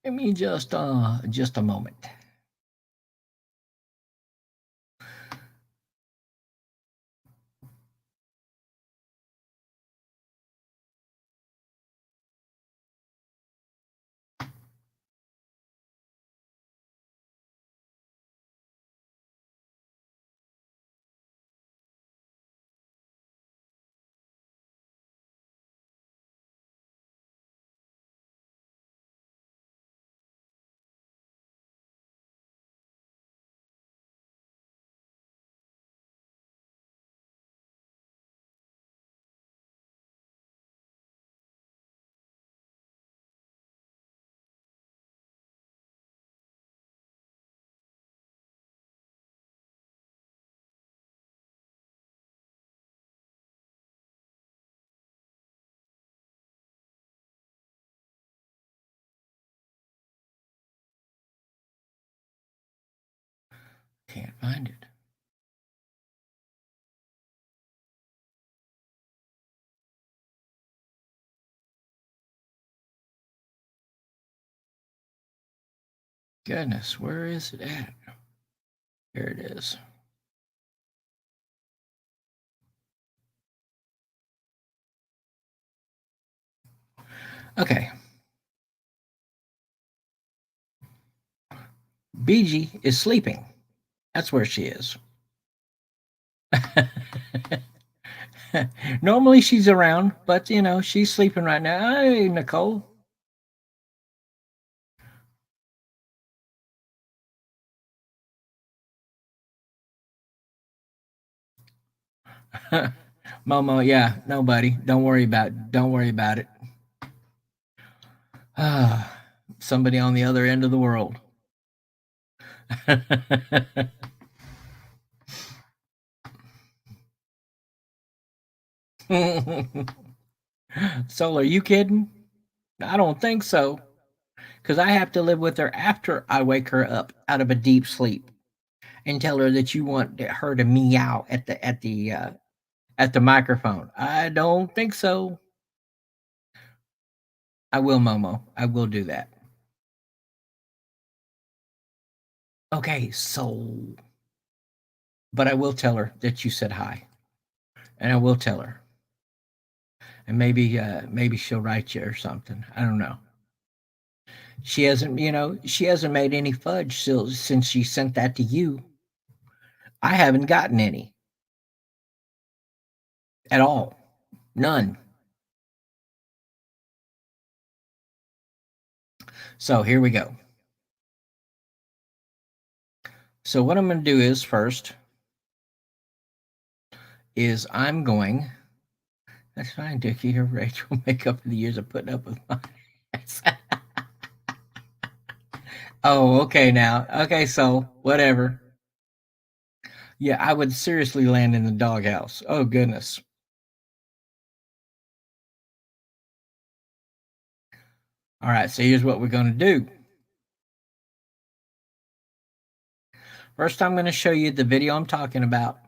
Give me just a moment. Can't find it. Goodness, where is it at? There it is. Okay. BG is sleeping. That's where she is. Normally she's around, but she's sleeping right now. Hey, Nicole. Momo, yeah, nobody. Don't worry about it. Somebody on the other end of the world. Soul, are you kidding? I don't think so. Because I have to live with her after I wake her up out of a deep sleep and tell her that you want her to meow at the microphone. I don't think so. I will, Momo. I will do that. Okay, so But I will tell her that you said hi, and I will tell her, and maybe she'll write you or something. I don't know. She hasn't made any fudge since she sent that to you. I haven't gotten any at all. None. So here we go. So what I'm going to do is first is I'm going. That's fine, Dickie. Your Rachel make up for the years of putting up with my. Oh, okay now. Okay, so whatever. Yeah, I would seriously land in the doghouse. Oh goodness. All right, so here's what we're going to do. First, I'm going to show you the video I'm talking about,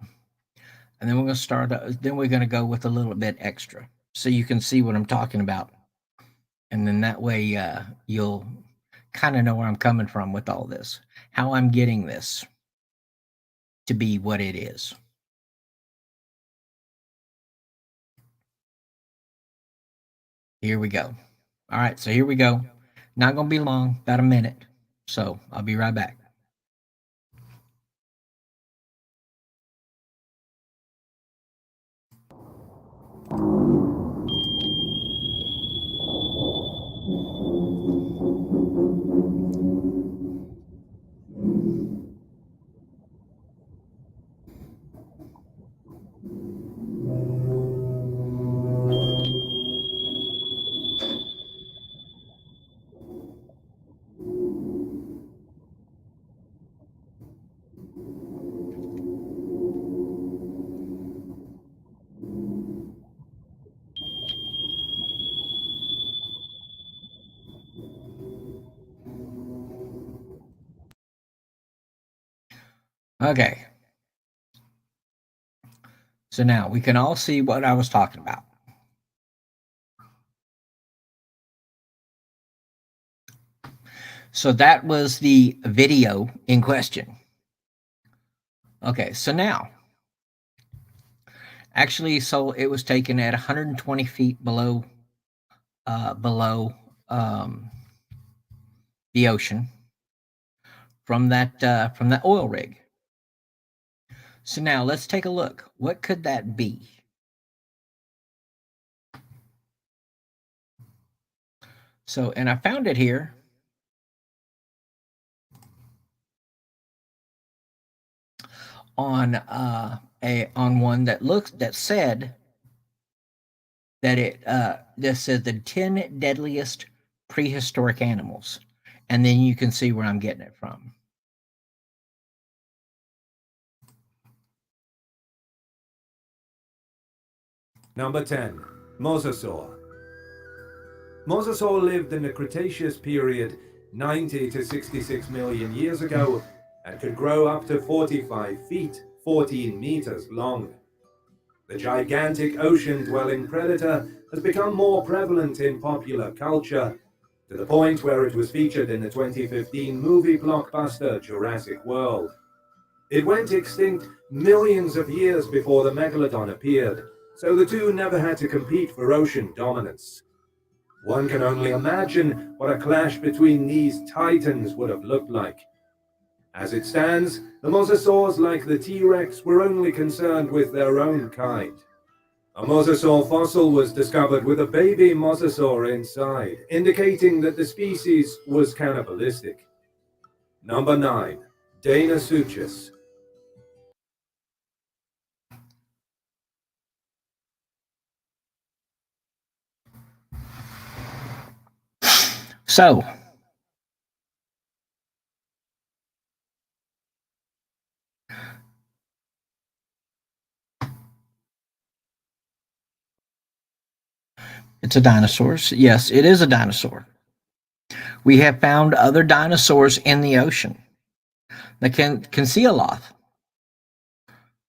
and then we're going to start. Then we're going to go with a little bit extra, so you can see what I'm talking about, and then that way you'll kind of know where I'm coming from with all this, how I'm getting this to be what it is. Here we go. All right, so here we go. Not going to be long, about a minute. So I'll be right back. Okay. So now we can all see what I was talking about. So that was the video in question. Okay, so now, actually, so it was taken at 120 feet below the ocean from that oil rig. So now let's take a look. What could that be? So, and I found it here. On on one that said that this said the 10 deadliest prehistoric animals, and then you can see where I'm getting it from. Number 10. Mosasaur. Mosasaur lived in the Cretaceous period 90 to 66 million years ago and could grow up to 45 feet, 14 meters long. The gigantic ocean-dwelling predator has become more prevalent in popular culture, to the point where it was featured in the 2015 movie blockbuster Jurassic World. It went extinct millions of years before the megalodon appeared, so the two never had to compete for ocean dominance. One can only imagine what a clash between these titans would have looked like. As it stands, the mosasaurs, like the T-Rex, were only concerned with their own kind. A mosasaur fossil was discovered with a baby mosasaur inside, indicating that the species was cannibalistic. Number 9. Deinosuchus. So, it's a dinosaur. Yes, it is a dinosaur. We have found other dinosaurs in the ocean. The Cancioloth,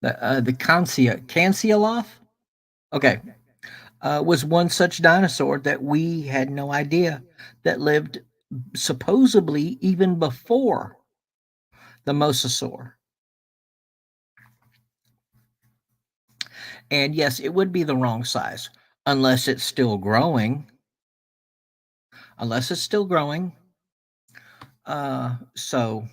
the Cancioloth, okay, was one such dinosaur that we had no idea that lived supposedly even before the mosasaur. And yes, it would be the wrong size unless it's still growing. Unless it's still growing. So,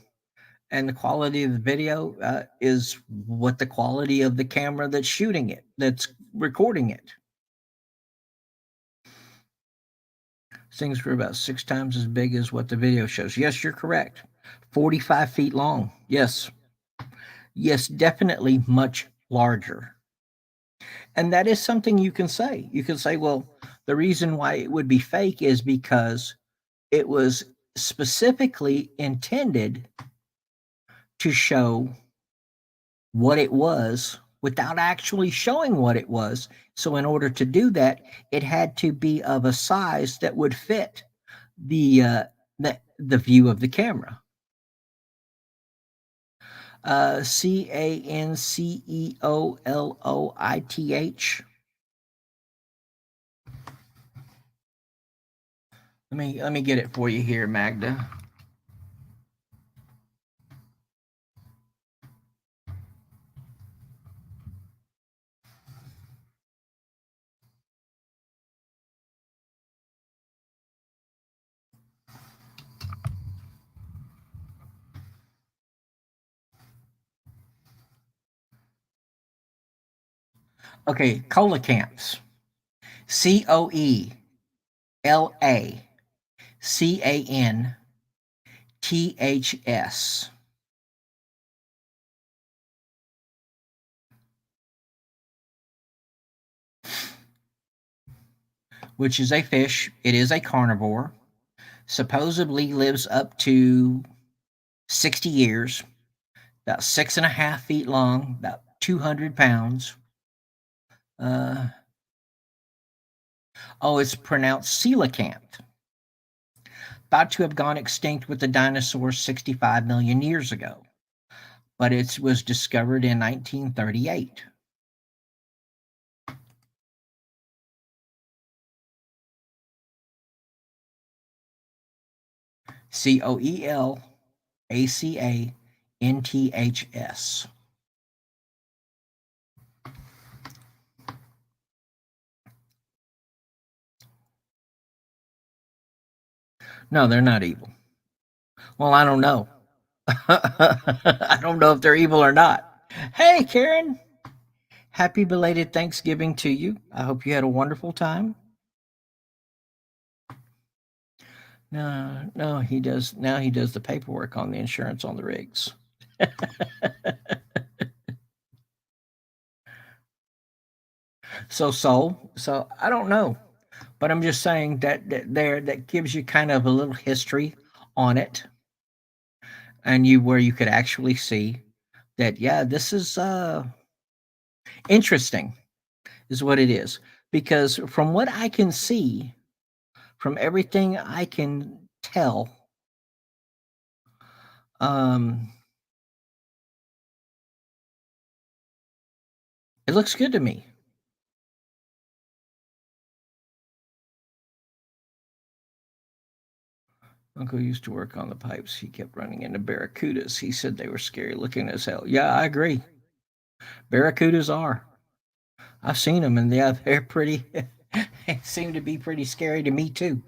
and the quality of the video is what the quality of the camera that's shooting it, that's recording it. Things were about 6 times as big as what the video shows. Yes, you're correct. 45 feet long. Yes. Yes, definitely much larger. And that is something you can say. You can say, well, the reason why it would be fake is because it was specifically intended to show what it was without actually showing what it was. So, in order to do that, it had to be of a size that would fit the the view of the camera. Canceololith. Let me get it for you here, Magda. Okay, coelacanths. Coelacanths. Which is a fish. It is a carnivore. Supposedly lives up to 60 years, about 6.5 feet long, about 200 pounds. Oh, it's pronounced coelacanth. Thought to have gone extinct with the dinosaurs 65 million years ago, but it was discovered in 1938. Coelacanths. No, they're not evil. Well, I don't know. I don't know if they're evil or not. Hey, Karen. Happy belated Thanksgiving to you. I hope you had a wonderful time. No, no, he does. Now he does the paperwork on the insurance on the rigs. So I don't know, but I'm just saying that gives you kind of a little history on it, and where you could actually see that, yeah, this is interesting, is what it is, because from what I can see, from everything I can tell, it looks good to me. Uncle used to work on the pipes. He kept running into barracudas. He said they were scary looking as hell. Yeah, I agree. Barracudas are. I've seen them, and yeah, they're pretty. They seem to be pretty scary to me too.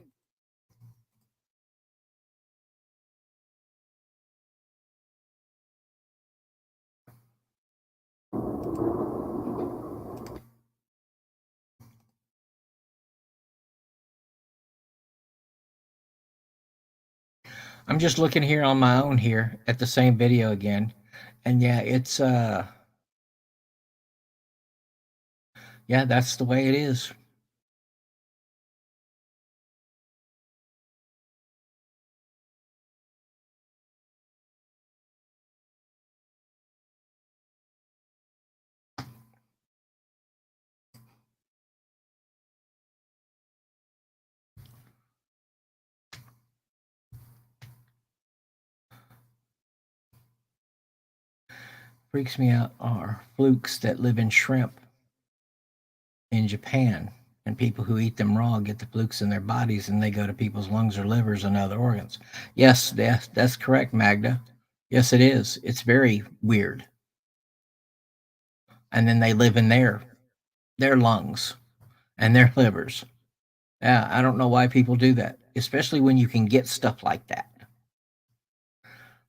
I'm just looking here on my own here at the same video again, and yeah, it's yeah, that's the way it is. Freaks me out are flukes that live in shrimp in Japan, and people who eat them raw get the flukes in their bodies, and they go to people's lungs or livers and other organs. Yes, that's correct, Magda. Yes, it is. It's very weird. And then they live in there. their lungs and their livers. Yeah, I don't know why people do that, especially when you can get stuff like that.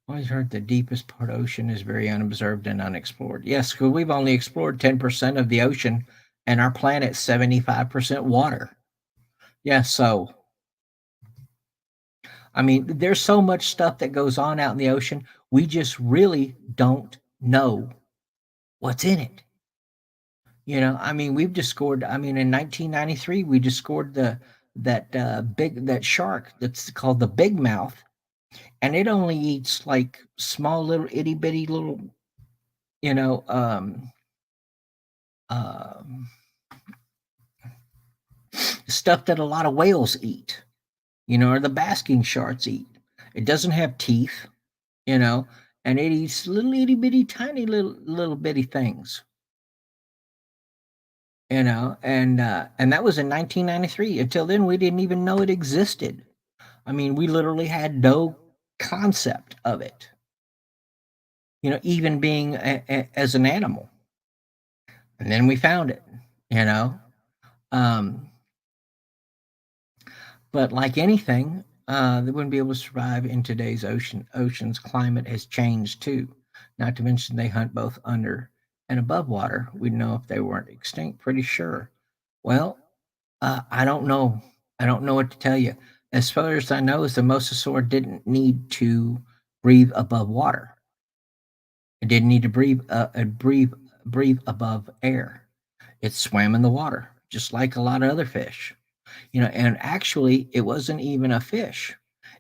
Always heard the deepest part of the ocean is very unobserved and unexplored. Yes, because we've only explored 10% of the ocean, and our planet's 75% water. Yeah, so I mean, there's so much stuff that goes on out in the ocean. We just really don't know what's in it. I mean, we've discovered. I mean, in 1993, we discovered that shark that's called the big mouth, and it only eats like small little itty bitty little, you know, um, stuff that a lot of whales eat. Or the basking sharks eat. It doesn't have teeth. You know, and it eats little itty bitty tiny little bitty things. And that was in 1993. Until then, we didn't even know it existed. I mean, we literally had no concept of it. Even being as an animal. And then we found it. You know, um, but like anything, they wouldn't be able to survive in today's ocean's climate has changed too. Not to mention they hunt both under and above water. We'd know if they weren't extinct, pretty sure. Well, I don't know. I don't know what to tell you. As far as I know, is the mosasaur didn't need to breathe above water. It didn't need to breathe above air. It swam in the water, just like a lot of other fish. And actually, it wasn't even a fish;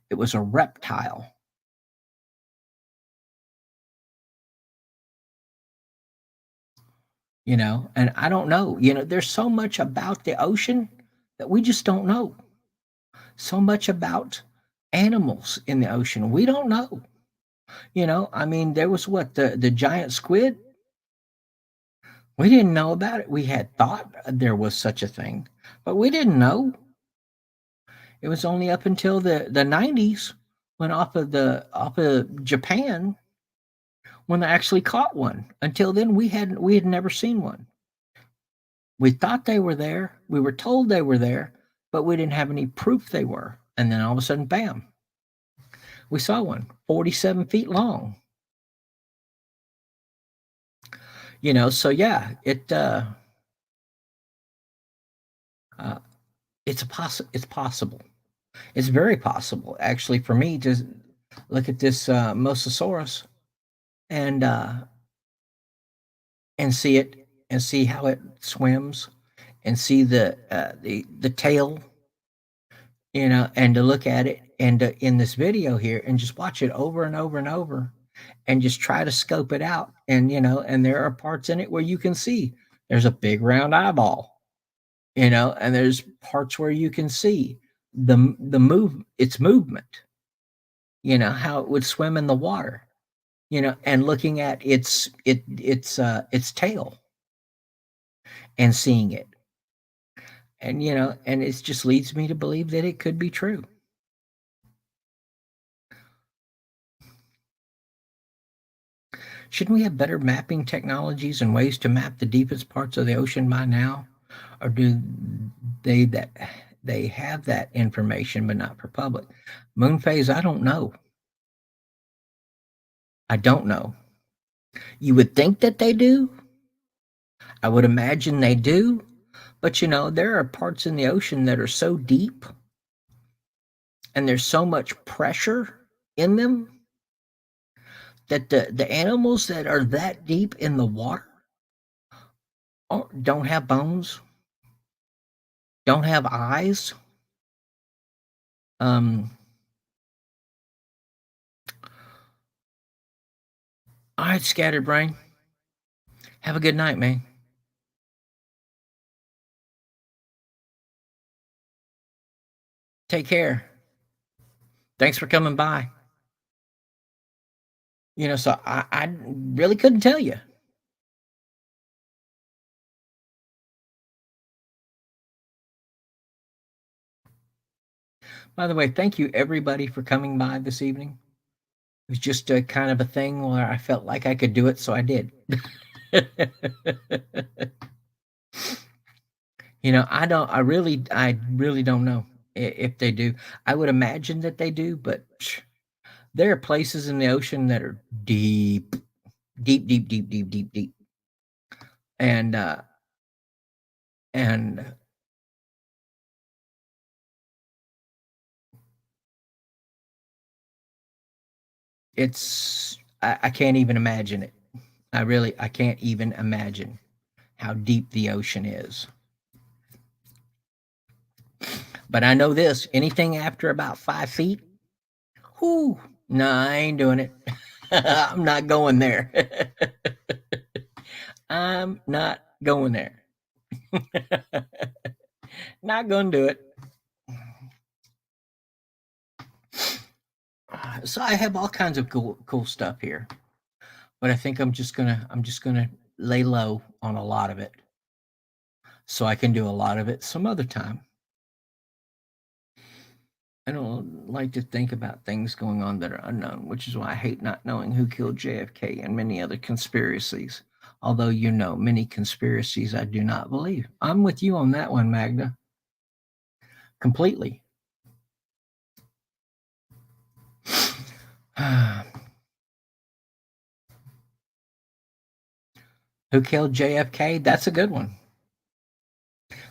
it was a reptile. And I don't know. There's so much about the ocean that we just don't know. So much about animals in the ocean we don't know. I mean, there was what the giant squid. We didn't know about it. We had thought there was such a thing, but we didn't know. It was only up until the 90s when off of Japan when they actually caught one. Until then, we had never seen one. We thought they were there. We were told they were there, but we didn't have any proof they were. And then all of a sudden, bam, we saw one 47 feet long. So yeah, uh, it's possible. It's very possible, actually, for me to look at this Mosasaurus and see it and see how it swims and see the tail, and to look at it and in this video here and just watch it over and over and over and just try to scope it out. And there are parts in it where you can see there's a big round eyeball, and there's parts where you can see its movement, how it would swim in the water, and looking at its tail and seeing it. And it just leads me to believe that it could be true. Shouldn't we have better mapping technologies and ways to map the deepest parts of the ocean by now? Or do they have that information but not for public? Moon phase, I don't know. I don't know. You would think that they do. I would imagine they do. But there are parts in the ocean that are so deep and there's so much pressure in them that the animals that are that deep in the water don't have bones, don't have eyes. Um, all right, scattered brain. Have a good night, man. Take care. Thanks for coming by. So I really couldn't tell you. By the way, thank you everybody for coming by this evening. It was just a kind of a thing where I felt like I could do it, so I did. I really don't know if they do. I would imagine that they do, but there are places in the ocean that are deep, deep, deep, deep, deep, deep, deep, and and I can't even imagine it. I can't even imagine how deep the ocean is. But I know this: anything after about 5 feet, whoo, no, I ain't doing it. I'm not going there. I'm not going there. Not gonna do it. So I have all kinds of cool stuff here, but I think I'm just gonna lay low on a lot of it, so I can do a lot of it some other time. I don't like to think about things going on that are unknown, which is why I hate not knowing who killed JFK and many other conspiracies. Although many conspiracies I do not believe. I'm with you on that one, Magda. Completely. Who killed JFK? That's a good one.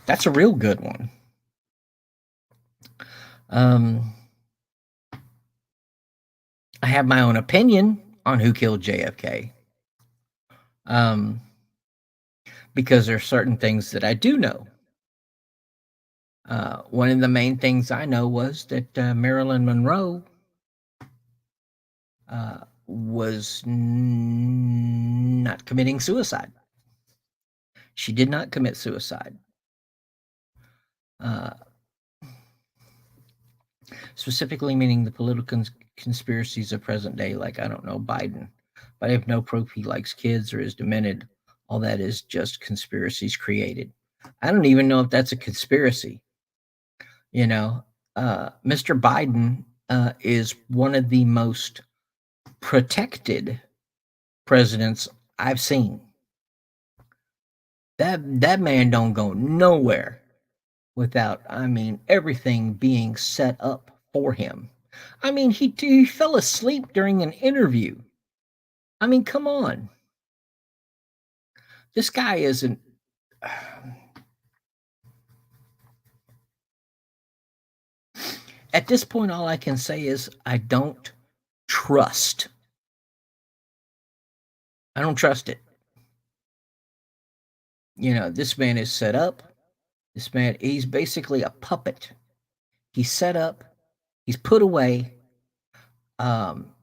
That's a real good one. Um, I have my own opinion on who killed JFK. Um, because there are certain things that I do know. One of the main things I know was that Marilyn Monroe was not committing suicide. She did not commit suicide. Uh, specifically meaning the political conspiracies of present day, like, I don't know, Biden. But I have no proof he likes kids or is demented. All that is just conspiracies created. I don't even know if that's a conspiracy. Mr. Biden is one of the most protected presidents I've seen. That man don't go nowhere without, everything being set up for him. He fell asleep during an interview. Come on. This guy isn't. At this point, all I can say is I don't trust. I don't trust it. This man is set up. This man, he's basically a puppet. He's set up, he's put away, um,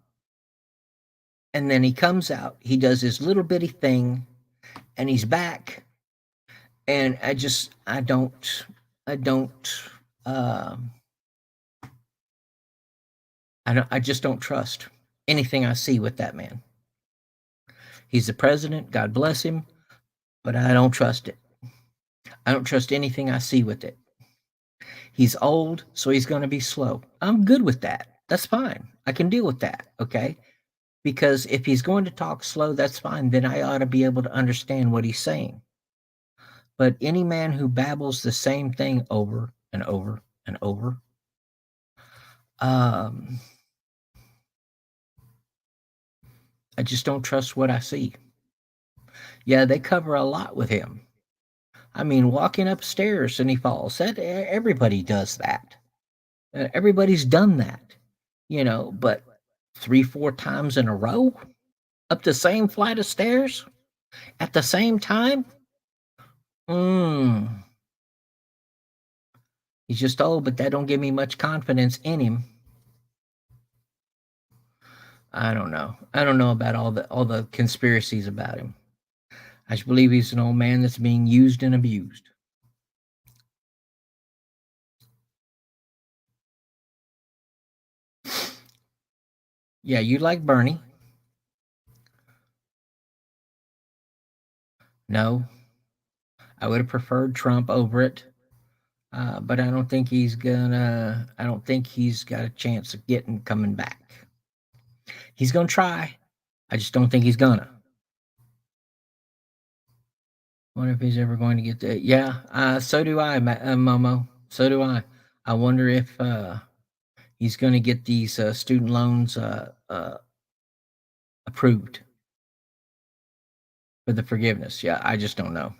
and then he comes out, he does his little bitty thing, and he's back. And I just don't trust anything I see with that man. He's the president, God bless him, but I don't trust it. I don't trust anything I see with it. He's old, so he's going to be slow. I'm good with that. That's fine. I can deal with that, okay? Because if he's going to talk slow, that's fine. Then I ought to be able to understand what he's saying. But any man who babbles the same thing over and over and over, I just don't trust what I see. Yeah, they cover a lot with him. Walking upstairs and he falls. Everybody does that. Everybody's done that, but 3, 4 times in a row up the same flight of stairs at the same time. He's just old, but that don't give me much confidence in him. I don't know. I don't know about all the conspiracies about him. I just believe he's an old man that's being used and abused. Yeah, you like Bernie. No, I would have preferred Trump over it. But I don't think he's got a chance of coming back. He's gonna try. I just don't think he's gonna. Wonder if he's ever going to get that. Yeah, so do I, Momo. So do I. I wonder if he's going to get these student loans approved for the forgiveness. Yeah, I just don't know.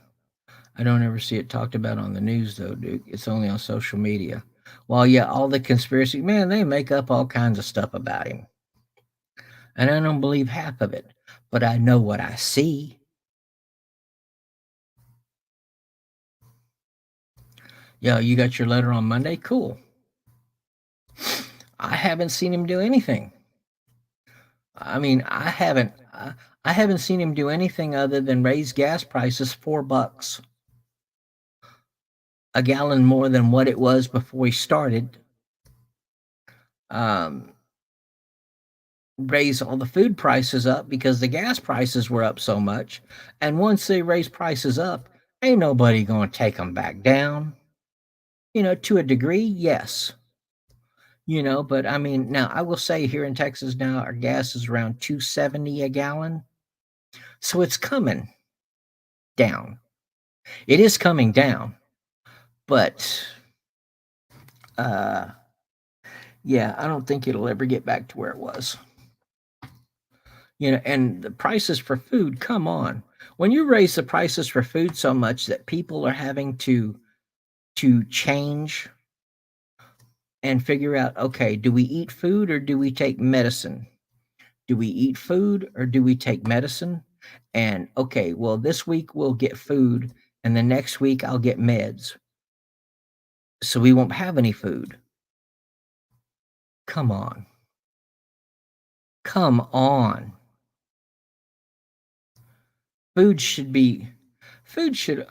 I don't ever see it talked about on the news, though, Duke. It's only on social media. Well, yeah, all the conspiracy, man, they make up all kinds of stuff about him. And I don't believe half of it, but I know what I see. Yeah, you got your letter on Monday? Cool. I haven't seen him do anything. I mean, I haven't seen him do anything other than raise gas prices $4 a gallon more than what it was before he started. Um, raise all the food prices up because the gas prices were up so much. And once they raise prices up, ain't nobody going to take them back down. To a degree, yes. But I mean, now I will say here in Texas now, our gas is around 270 a gallon. So it's coming down. It is coming down. But yeah, I don't think it'll ever get back to where it was. And the prices for food, come on. When you raise the prices for food so much that people are having to change and figure out, okay, do we eat food or do we take medicine? Do we eat food or do we take medicine? And okay, well, this week we'll get food and the next week I'll get meds. So we won't have any food. Come on. Come on. Food should be, food should,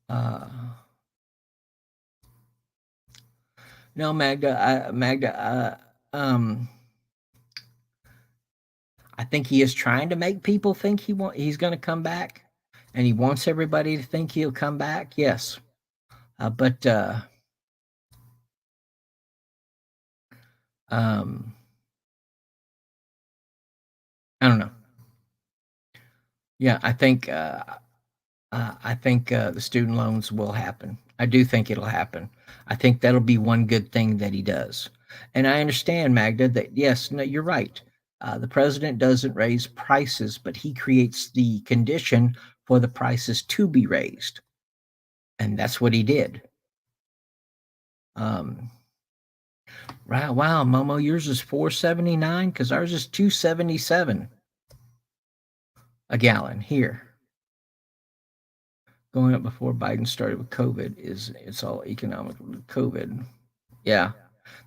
uh, no, Magda, I think he is trying to make people think he's going to come back, and he wants everybody to think he'll come back. Yes, but I don't know. Yeah, I think the student loans will happen. I do think it'll happen. I think that'll be one good thing that he does. And I understand, Magda, that yes, no, you're right. The president doesn't raise prices, but he creates the condition for the prices to be raised. And that's what he did. Wow, Momo, yours is $4.79 because ours is $2.77 a gallon here. Going up before Biden started with COVID it's all economic with COVID. Yeah,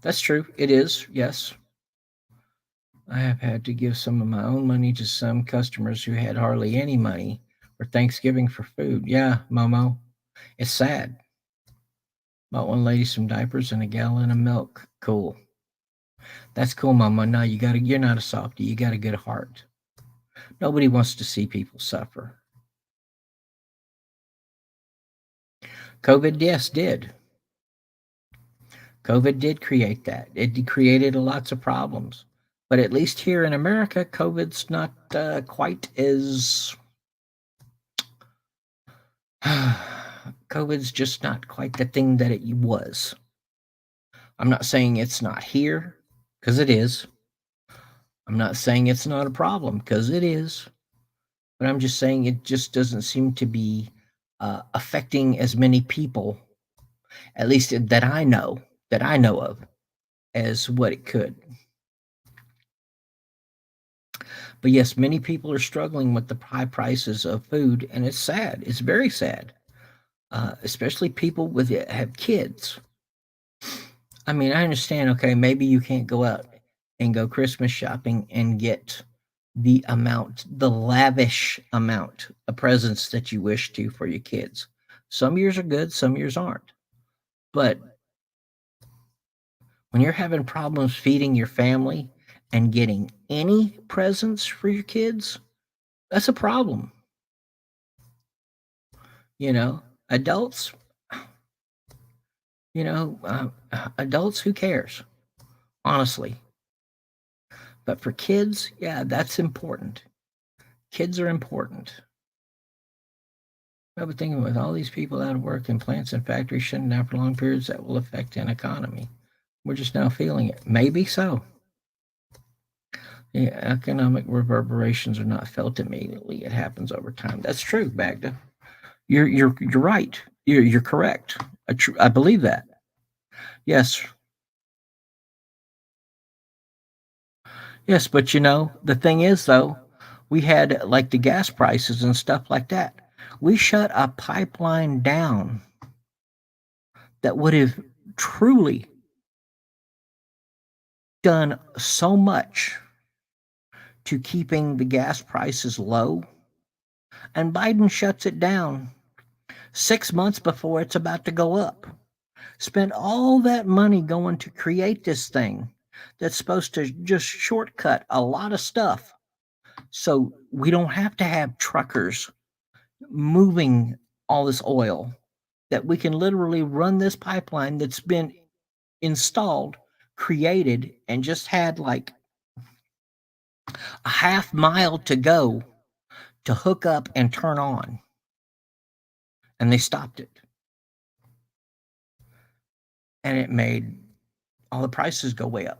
that's true. It is. Yes. I have had to give some of my own money to some customers who had hardly any money for Thanksgiving for food. Yeah, Momo. It's sad. Bought one lady some diapers and a gallon of milk. Cool. That's cool, Momo. No, you're not a softie. You got a good heart. Nobody wants to see people suffer. COVID, yes, did. COVID did create that. It created lots of problems. But at least here in America, COVID's not quite as. COVID's just not quite the thing that it was. I'm not saying it's not here, because it is. I'm not saying it's not a problem, because it is. But I'm just saying it just doesn't seem to be affecting as many people, at least that I know of, as what it could. But yes, many people are struggling with the high prices of food, and it's sad. It's very sad, especially people have kids. I mean, I understand. Okay, maybe you can't go out and go Christmas shopping and get the lavish amount of presents that you wish to for your kids. Some years are good, some years aren't. But when you're having problems feeding your family and getting any presents for your kids, that's a problem. Adults, adults, who cares? Honestly. But for kids, yeah, that's important. Kids are important. I was thinking with all these people out of work in plants and factories shutting down for long periods, that will affect an economy. We're just now feeling it. Maybe so. The economic reverberations are not felt immediately. It happens over time. That's true, Magda. You're right. You're correct. I believe that. Yes. Yes, but you know, the thing is though, we had like the gas prices and stuff like that. We shut a pipeline down that would have truly done so much to keeping the gas prices low, and Biden shuts it down 6 months before it's about to go up. Spent all that money going to create this thing that's supposed to just shortcut a lot of stuff so we don't have to have truckers moving all this oil, that we can literally run this pipeline that's been installed, created, and just had like a half mile to go to hook up and turn on. And they stopped it. And it made all the prices go way up.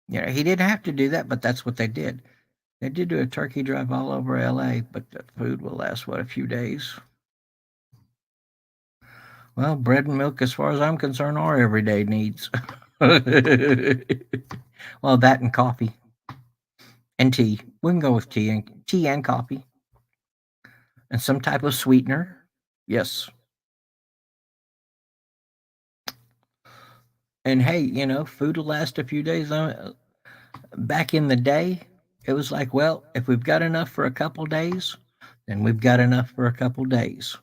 You know, he didn't have to do that, but that's what they did. They did do a turkey drive all over LA, but the food will last, what, a few days? Well, bread and milk, as far as I'm concerned, are everyday needs. Well, that and coffee. And tea. We can go with tea and coffee. And some type of sweetener. Yes. And hey, you know, food will last a few days. Back in the day, it was like, well, if we've got enough for a couple days, then we've got enough for a couple days.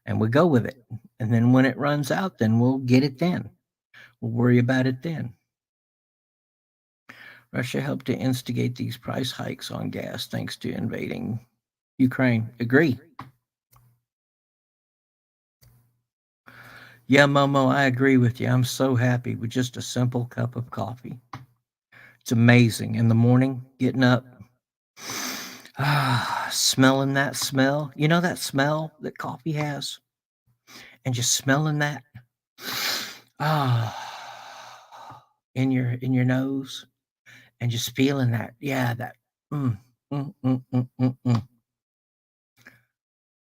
And we go with it. And then when it runs out, then we'll get it then. We'll worry about it then. Russia helped to instigate these price hikes on gas thanks to invading Ukraine. Agree. Yeah, Momo, I agree with you. I'm so happy with just a simple cup of coffee. It's amazing. In the morning, getting up, smelling that smell. You know that smell that coffee has? And just smelling that in your nose, and just feeling that, yeah, that mm, mm, mm, mm, mm, mm.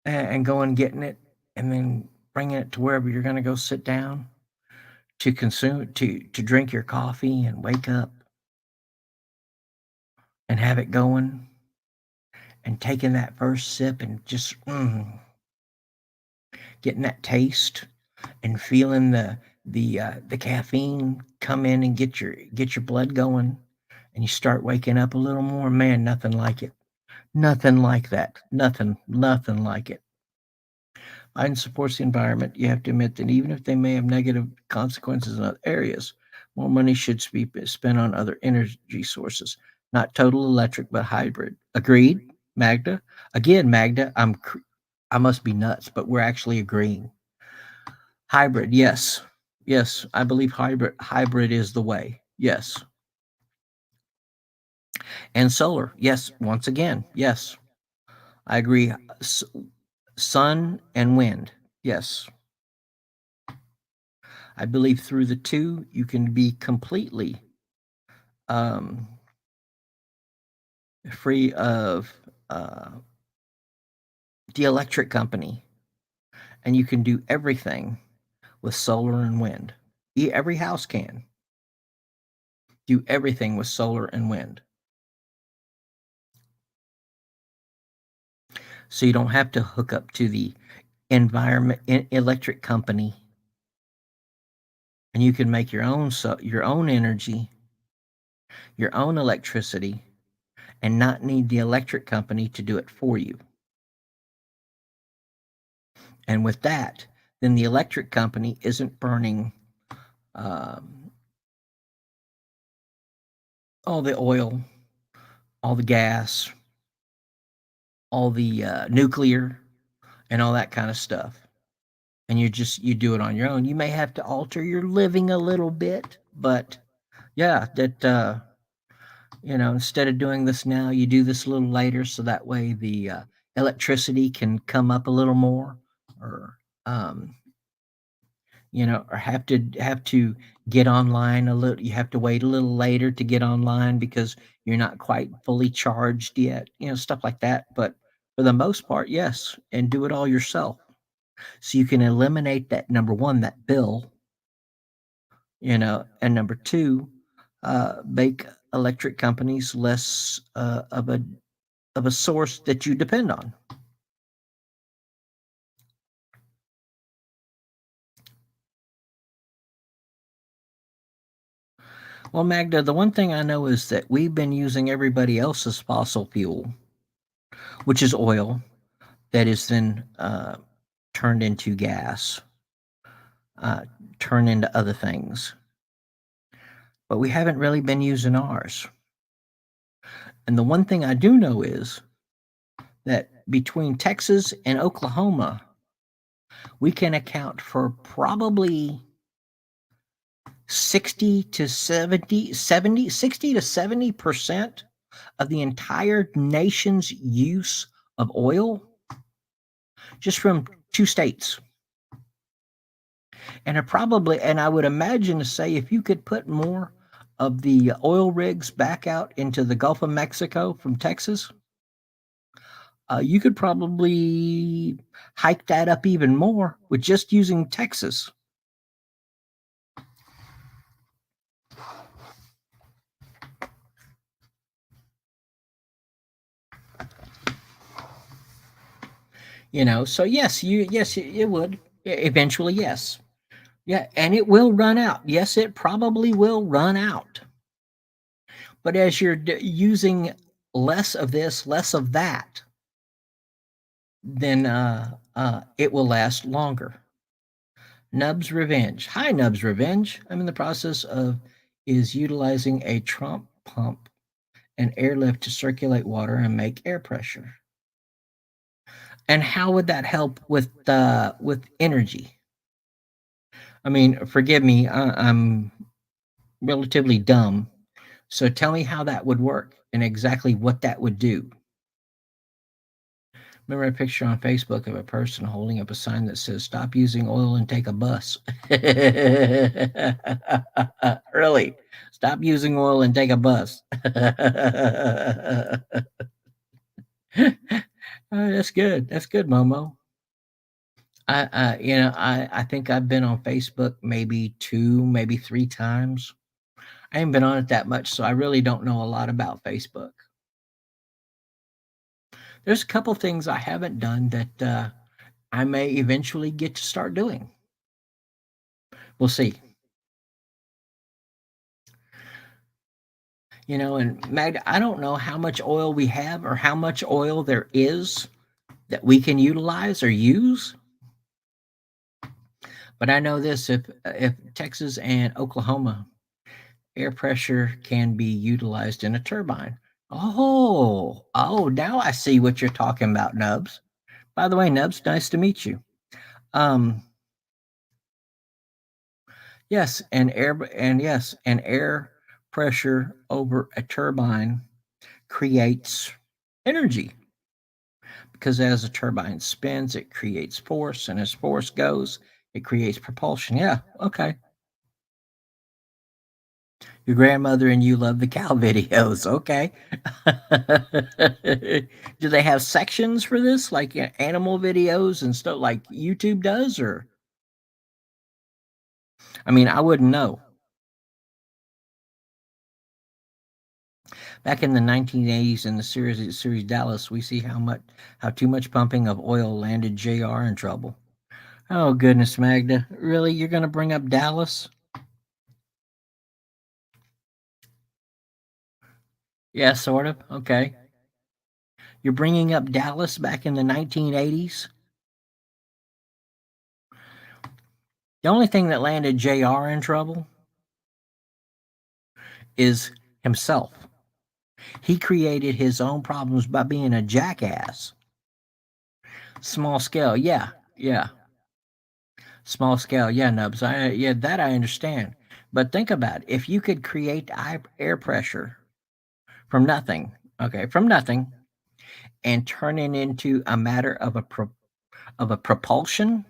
And going getting it, and then bringing it to wherever you're going to go sit down to consume, to drink your coffee and wake up and have it going, and taking that first sip and just getting that taste and feeling the caffeine come in and get your blood going, and you start waking up a little more. Man, nothing like it. Nothing like that. Nothing like it. Biden supports the environment. You have to admit that even if they may have negative consequences in other areas, more money should be spent on other energy sources, not total electric, but hybrid. Agreed, Magda? Again, Magda, I must be nuts, but we're actually agreeing. Hybrid, yes. Yes, I believe hybrid is the way. Yes. And solar, yes, once again, yes. I agree. Sun and wind, yes. I believe through the two, you can be completely free of the electric company, and you can do everything with solar and wind. Every house can do everything with solar and wind. So you don't have to hook up to the electric company, and you can make your own energy, your own electricity, and not need the electric company to do it for you. And with that, then the electric company isn't burning all the oil, all the gas, all the nuclear, and all that kind of stuff. And you do it on your own. You may have to alter your living a little bit, but yeah, that Instead of doing this now, you do this a little later, so that way the electricity can come up a little more, or um, or have to get online a little. You have to wait a little later to get online because you're not quite fully charged yet. Stuff like that. But for the most part, yes, and do it all yourself, so you can eliminate that, number one, that bill, and number two, make electric companies less of a source that you depend on. Well, Magda, the one thing I know is that we've been using everybody else's fossil fuel, which is oil, that is then turned into gas, uh, turned into other things. But we haven't really been using ours. And the one thing I do know is that between Texas and Oklahoma, we can account for probably 60 to 70% of the entire nation's use of oil just from two states. And I would imagine to say, if you could put more of the oil rigs back out into the Gulf of Mexico from Texas, you could probably hike that up even more with just using Texas. So yes, it would eventually, yes. Yeah, and it will run out. Yes, it probably will run out. But as you're using less of this, less of that, then it will last longer. Nub's Revenge. Hi, Nub's Revenge. I'm in the process of utilizing a Trump pump and airlift to circulate water and make air pressure. And how would that help with energy? I mean, forgive me, I'm relatively dumb. So tell me how that would work and exactly what that would do. Remember a picture on Facebook of a person holding up a sign that says, "Stop using oil and take a bus." Really? Stop using oil and take a bus. That's good. That's good, Momo. I think I've been on Facebook maybe 2, maybe 3 times. I haven't been on it that much, so I really don't know a lot about Facebook. There's a couple things I haven't done that I may eventually get to start doing. We'll see. And Magda, I don't know how much oil we have or how much oil there is that we can utilize or use. But I know this: if Texas and Oklahoma air pressure can be utilized in a turbine. Oh, now I see what you're talking about, Nubs. By the way, Nubs, nice to meet you. Um, yes, and air pressure over a turbine creates energy, because as a turbine spins, it creates force, and as force goes, it creates propulsion. Yeah, okay. Your grandmother and you love the cow videos. Okay. Do they have sections for this, like animal videos and stuff like YouTube does? Or, I mean, I wouldn't know. Back in the 1980s in the series Dallas, we see how too much pumping of oil landed JR in trouble. Oh goodness, Magda. Really? You're going to bring up Dallas? Yeah, sort of. Okay. You're bringing up Dallas back in the 1980s? The only thing that landed JR in trouble is himself. He created his own problems by being a jackass. Small scale, yeah, yeah. Small scale, yeah, Nubs. That I understand. But think about it. If you could create air pressure from nothing. Okay, from nothing, and turn it into a matter of a propulsion.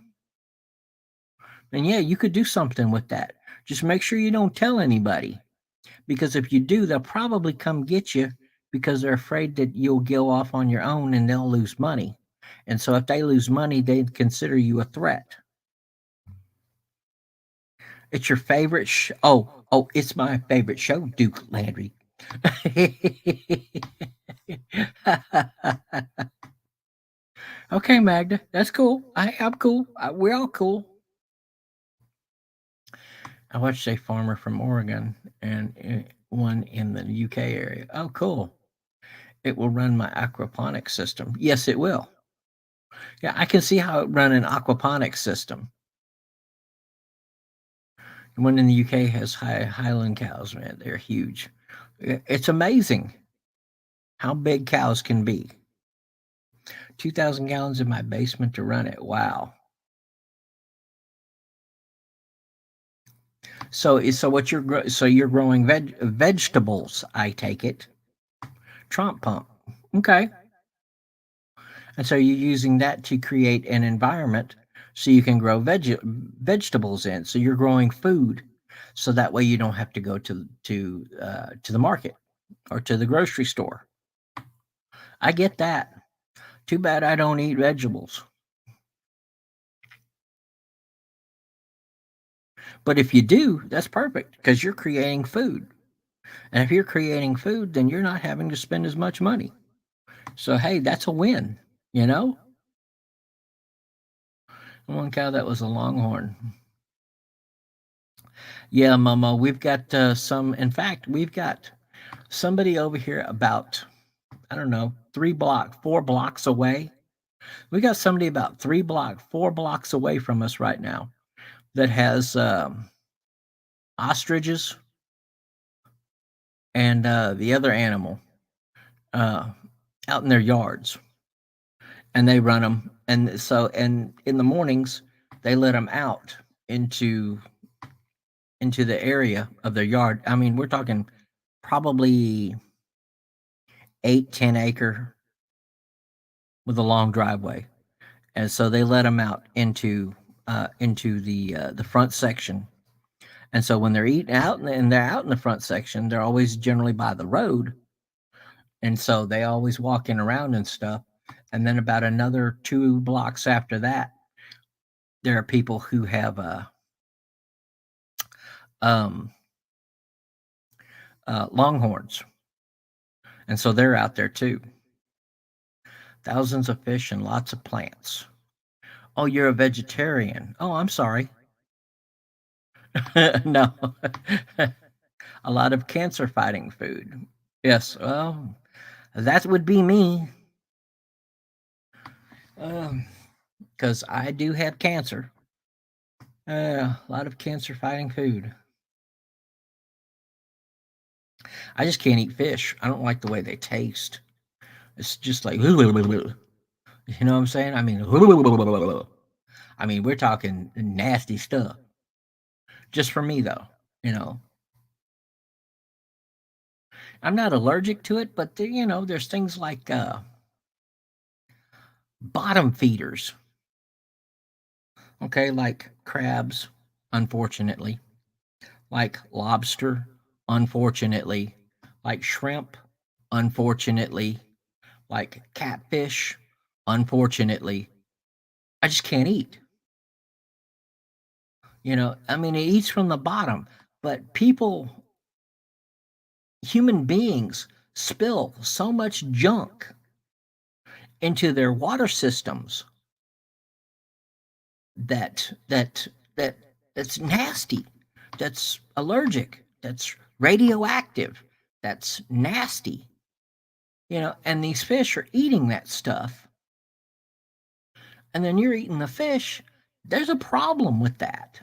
And yeah, you could do something with that. Just make sure you don't tell anybody, because if you do, they'll probably come get you because they're afraid that you'll go off on your own and they'll lose money. And so if they lose money, they consider you a threat. It's your favorite oh, it's my favorite show, Duke Landry. Okay, Magda, that's cool. I'm cool. We're all cool. I watched a farmer from Oregon and one in the UK area. Oh, cool. It will run my aquaponics system. Yes, it will. Yeah, I can see how it run an aquaponics system. The one in the UK has Highland cows, man. They're huge. It's amazing how big cows can be. 2,000 gallons in my basement to run it. Wow. So what you're growing vegetables, I take it. Tromp pump. Okay. And so you're using that to create an environment so you can grow vegetables in. So you're growing food, so that way you don't have to go to the market or to the grocery store. I get that. Too bad I don't eat vegetables. But if you do, that's perfect because you're creating food. And if you're creating food, then you're not having to spend as much money. So hey, that's a win, you know? One cow that was a longhorn. Yeah, Mama, we've got some. In fact, we've got somebody over here about, I don't know, 4 blocks away. We got somebody about 4 blocks away from us right now that has ostriches and the other animal out in their yards, and they run them. And in the mornings, they let them out into the area of their yard. I mean, we're talking probably 8-10 acre with a long driveway, and so they let them out into the front section. And so when they're eating out and they're out in the front section, they're always generally by the road, and so they always walking around and stuff. And then about another 2 blocks after that, there are people who have um, longhorns, and so they're out there too. Thousands of fish and lots of plants. Oh, you're a vegetarian. Oh, I'm sorry. No. A lot of cancer fighting food. Yes, well, that would be me. Because I do have cancer. A lot of cancer fighting food. I just can't eat fish. I don't like the way they taste. It's just like, you know what I'm saying? I mean, we're talking nasty stuff. Just for me, though, you know. I'm not allergic to it, but there's things like bottom feeders. Okay, like crabs, unfortunately, like lobster, unfortunately, like shrimp, unfortunately, like catfish, unfortunately. I just can't eat. I mean, it eats from the bottom, but human beings spill so much junk into their water systems that's nasty, that's allergic, that's radioactive, that's nasty. And these fish are eating that stuff, and then you're eating the fish. There's a problem with that.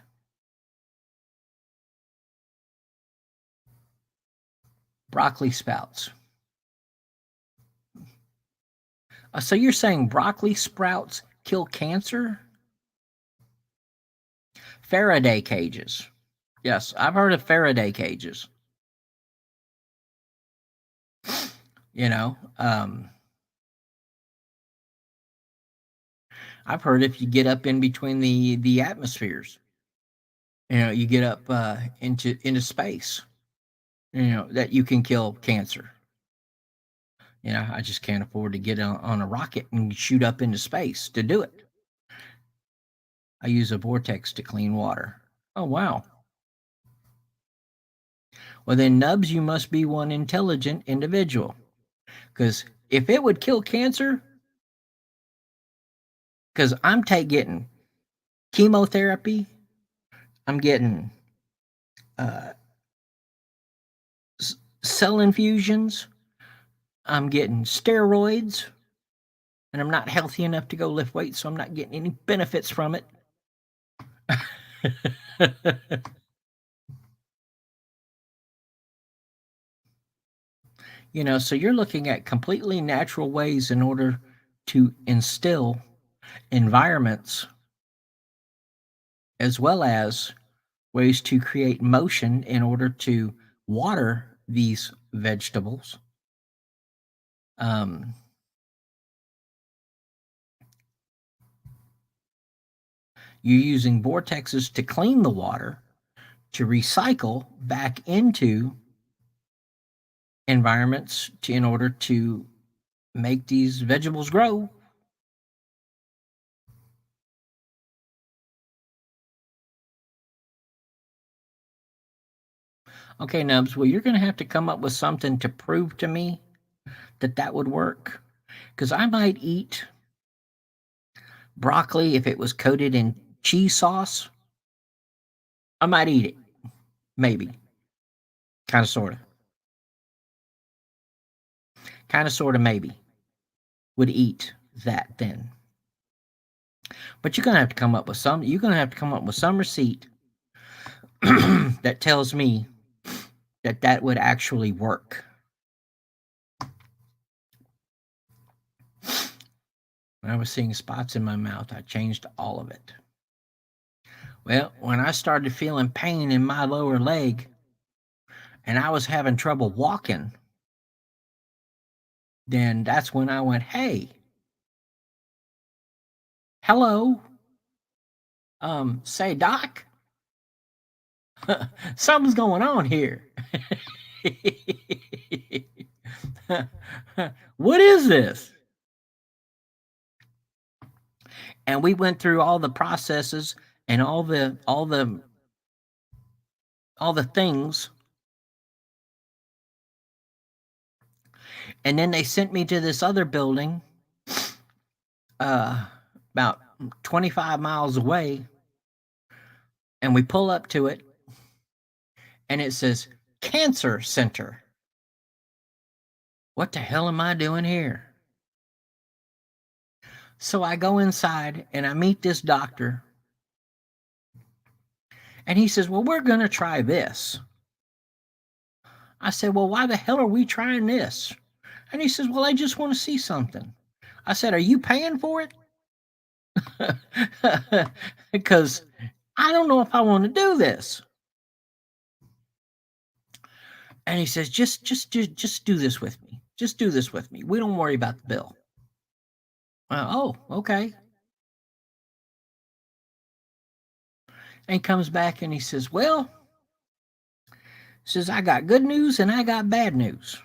Broccoli sprouts. So you're saying broccoli sprouts kill cancer? Faraday cages. Yes, I've heard of Faraday cages. You know, I've heard if you get up in between the atmospheres, you get up into space, that you can kill cancer. I just can't afford to get on a rocket and shoot up into space to do it. I use a vortex to clean water. Oh, wow. Well, then, Nubs, you must be one intelligent individual. Because if it would kill cancer, because I'm getting chemotherapy, I'm getting uh, cell infusions, I'm getting steroids, and I'm not healthy enough to go lift weights, so I'm not getting any benefits from it. So you're looking at completely natural ways in order to instill environments as well as ways to create motion in order to water these vegetables. You're using vortexes to clean the water to recycle back into environments in order to make these vegetables grow. Okay, Nubs, well, you're going to have to come up with something to prove to me that would work. Because I might eat broccoli if it was coated in cheese sauce. I might eat it. Maybe. Kind of, sort of. Kind of, sort of, maybe. Would eat that then. But you're going to have to come up with some. You're going to have to come up with some receipt that tells me that would actually work. When I was seeing spots in my mouth, I changed all of it. Well, when I started feeling pain in my lower leg and I was having trouble walking, then that's when I went, hey, hello, say, Doc, something's going on here. What is this? And we went through all the processes and all the things. And then they sent me to this other building about 25 miles away. And we pull up to it and it says Cancer Center. What the hell am I doing here? So I go inside and I meet this doctor. And he says, well, we're going to try this. I said, well, why the hell are we trying this? And he says, well, I just want to see something. I said, are you paying for it? Because I don't know if I want to do this. And he says, just do this with me. Just do this with me. We don't worry about the bill. Oh, okay. And he comes back and he says, well, I got good news and I got bad news.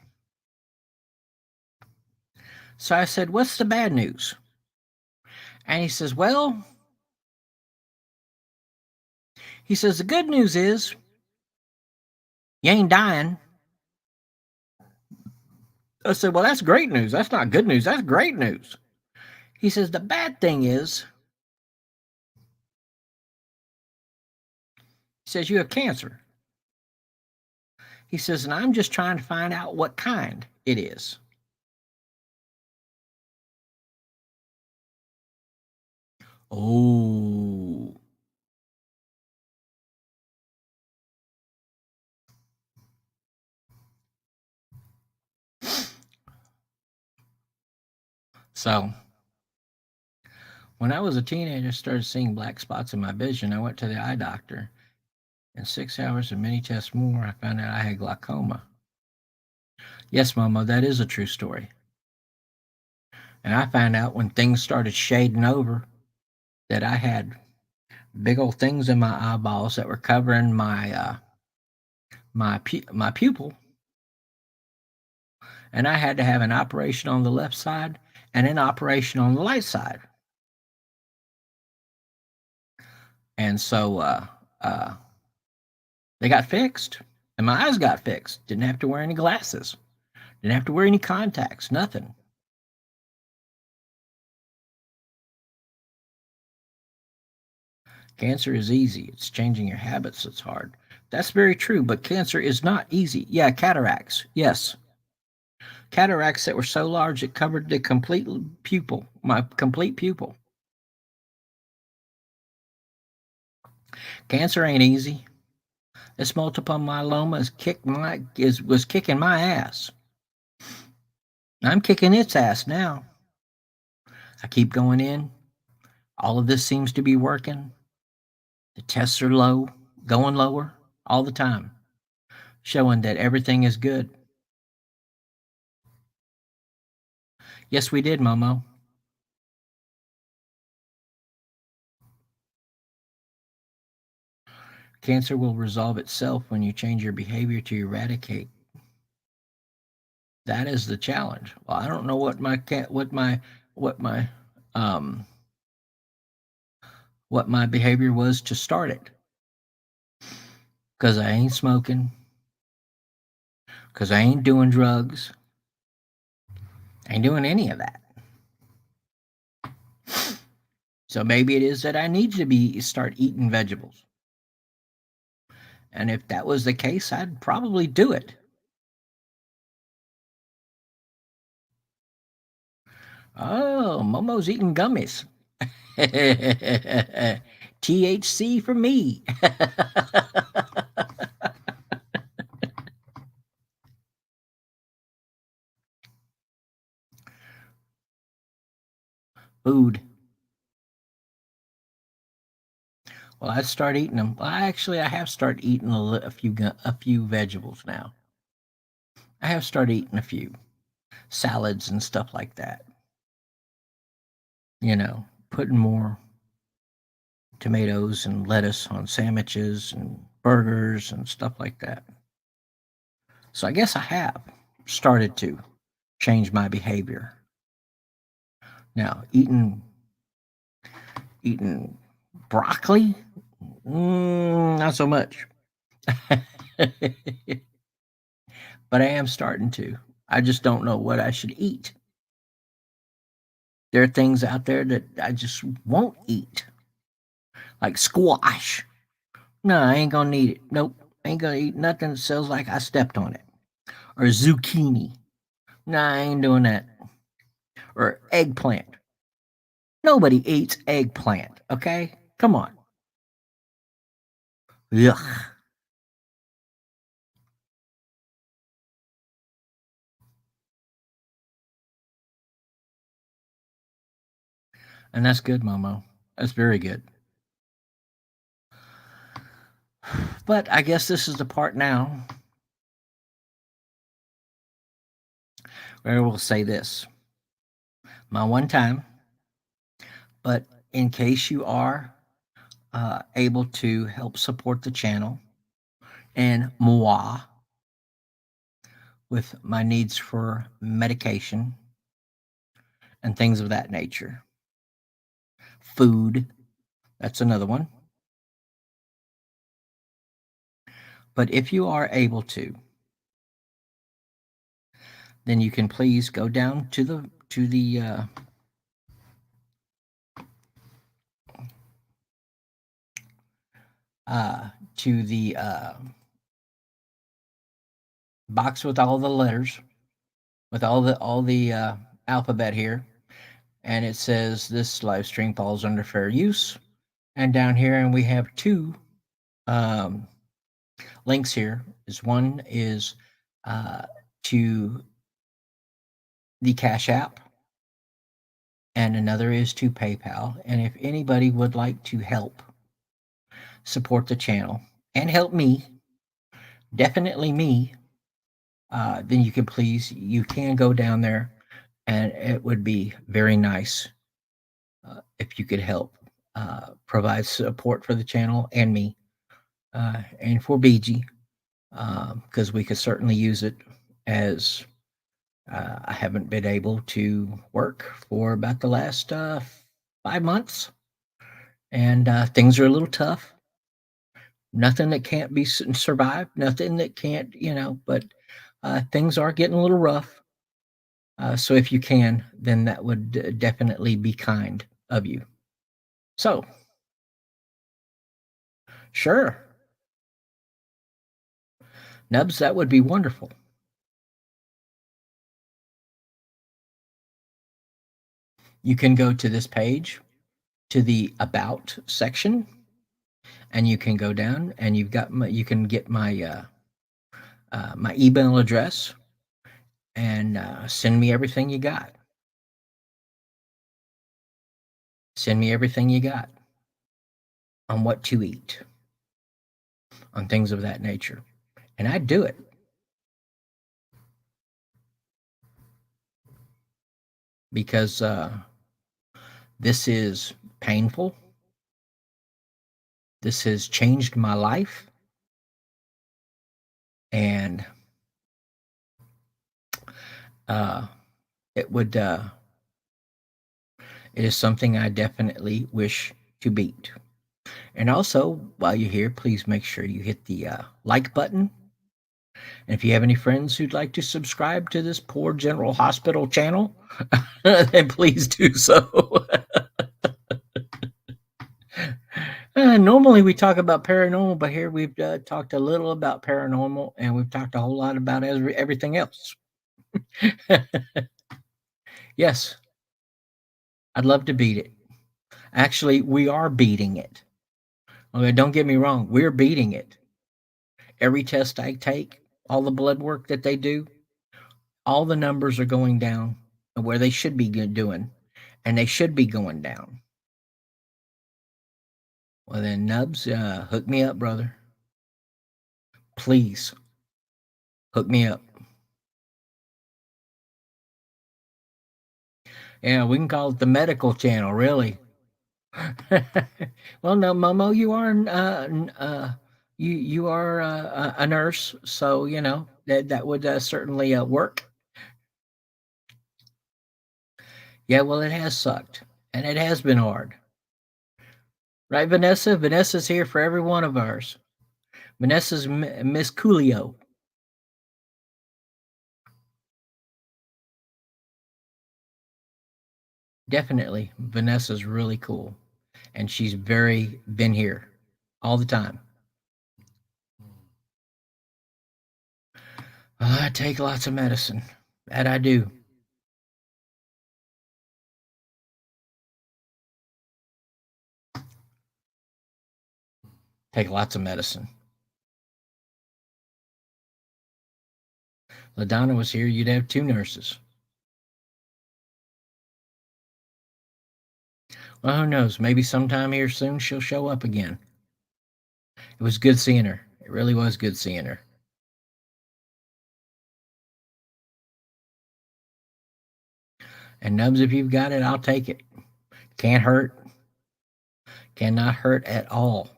So I said, what's the bad news? And he says, well, the good news is you ain't dying. I said, well, that's great news. That's not good news. That's great news. He says, the bad thing is, he says, you have cancer. He says, and I'm just trying to find out what kind it is. Oh. So, when I was a teenager, I started seeing black spots in my vision. I went to the eye doctor. In 6 hours and many tests more, I found out I had glaucoma. Yes, Momo, that is a true story. And I found out when things started shading over that I had big old things in my eyeballs that were covering my pupil, and I had to have an operation on the left side and an operation on the right side. And so they got fixed, and my eyes got fixed. Didn't have to wear any glasses. Didn't have to wear any contacts. Nothing. Cancer is easy. It's changing your habits that's hard. That's very true, but cancer is not easy. Yeah, cataracts. Yes. Cataracts that were so large it covered the complete pupil, my complete pupil. Cancer ain't easy. This multiple myeloma was kicking my ass. I'm kicking its ass now. I keep going in. All of this seems to be working. The tests are low, going lower all the time, showing that everything is good. Yes, we did, Momo. Cancer will resolve itself when you change your behavior to eradicate. That is the challenge. Well, I don't know um what my behavior was to start it. Cuz I ain't smoking, cuz I ain't doing drugs. I ain't doing any of that. So maybe it is that I need to start eating vegetables. And if that was the case, I'd probably do it. Oh, Momo's eating gummies. THC for me. Food. Well, I start eating them. Well, I have started eating a few vegetables now. I have started eating a few salads and stuff like that. Putting more tomatoes and lettuce on sandwiches and burgers and stuff like that. So I guess I have started to change my behavior. Now, eating broccoli, not so much. But I am starting to. I just don't know what I should eat. There are things out there that I just won't eat, like squash. No, I ain't gonna eat it. Nope, I ain't gonna eat nothing that smells like I stepped on it. Or zucchini. No, I ain't doing that. Or eggplant. Nobody eats eggplant, okay? Come on. Yuck. And that's good, Momo. That's very good. But I guess this is the part now where we'll say this. My one time, but in case you are able to help support the channel and moi with my needs for medication and things of that nature. Food, that's another one. But if you are able to, then you can please go down to the box with all the letters, with all the alphabet here, and it says this live stream falls under fair use. And down here, and we have two links here. One is to the Cash App, and another is to PayPal. And if anybody would like to help support the channel and help me, definitely me, then you can go down there, and it would be very nice if you could help provide support for the channel and me and for BG, because we could certainly use it, as I haven't been able to work for about the last 5 months, and things are a little tough. Nothing that can't be survived, nothing that can't, but things are getting a little rough. So if you can, then that would definitely be kind of you. So, sure, Nubs, that would be wonderful. You can go to this page, to the About section, and you can go down, and you can get my email address, and send me everything you got. Send me everything you got on what to eat, on things of that nature, and I'd do it. Because this is painful. This has changed my life, and uh, it would. It is something I definitely wish to beat. And also, while you're here, please make sure you hit the like button. And if you have any friends who'd like to subscribe to this poor General Hospital channel, then please do so. Normally we talk about paranormal, but here we've talked a little about paranormal, and we've talked a whole lot about everything else. Yes, I'd love to beat it. Actually, we are beating it. Okay, don't get me wrong, we're beating it. Every test I take, all the blood work that they do, all the numbers are going down where they should be doing, and they should be going down. Well, then, Nubs, hook me up, brother. Please, hook me up. Yeah, we can call it the medical channel, really. Well, no, Momo, you are a nurse, so that would certainly work. Yeah, well, it has sucked, and it has been hard, right, Vanessa? Vanessa's here for every one of ours. Vanessa's Miss Coolio. Definitely, Vanessa's really cool, and she's been here all the time. I take lots of medicine. That I do. Take lots of medicine. LaDonna was here, you'd have 2 nurses. Well, who knows? Maybe sometime here soon she'll show up again. It was good seeing her. It really was good seeing her. And Nubs, if you've got it, I'll take it. Can't hurt. Cannot hurt at all.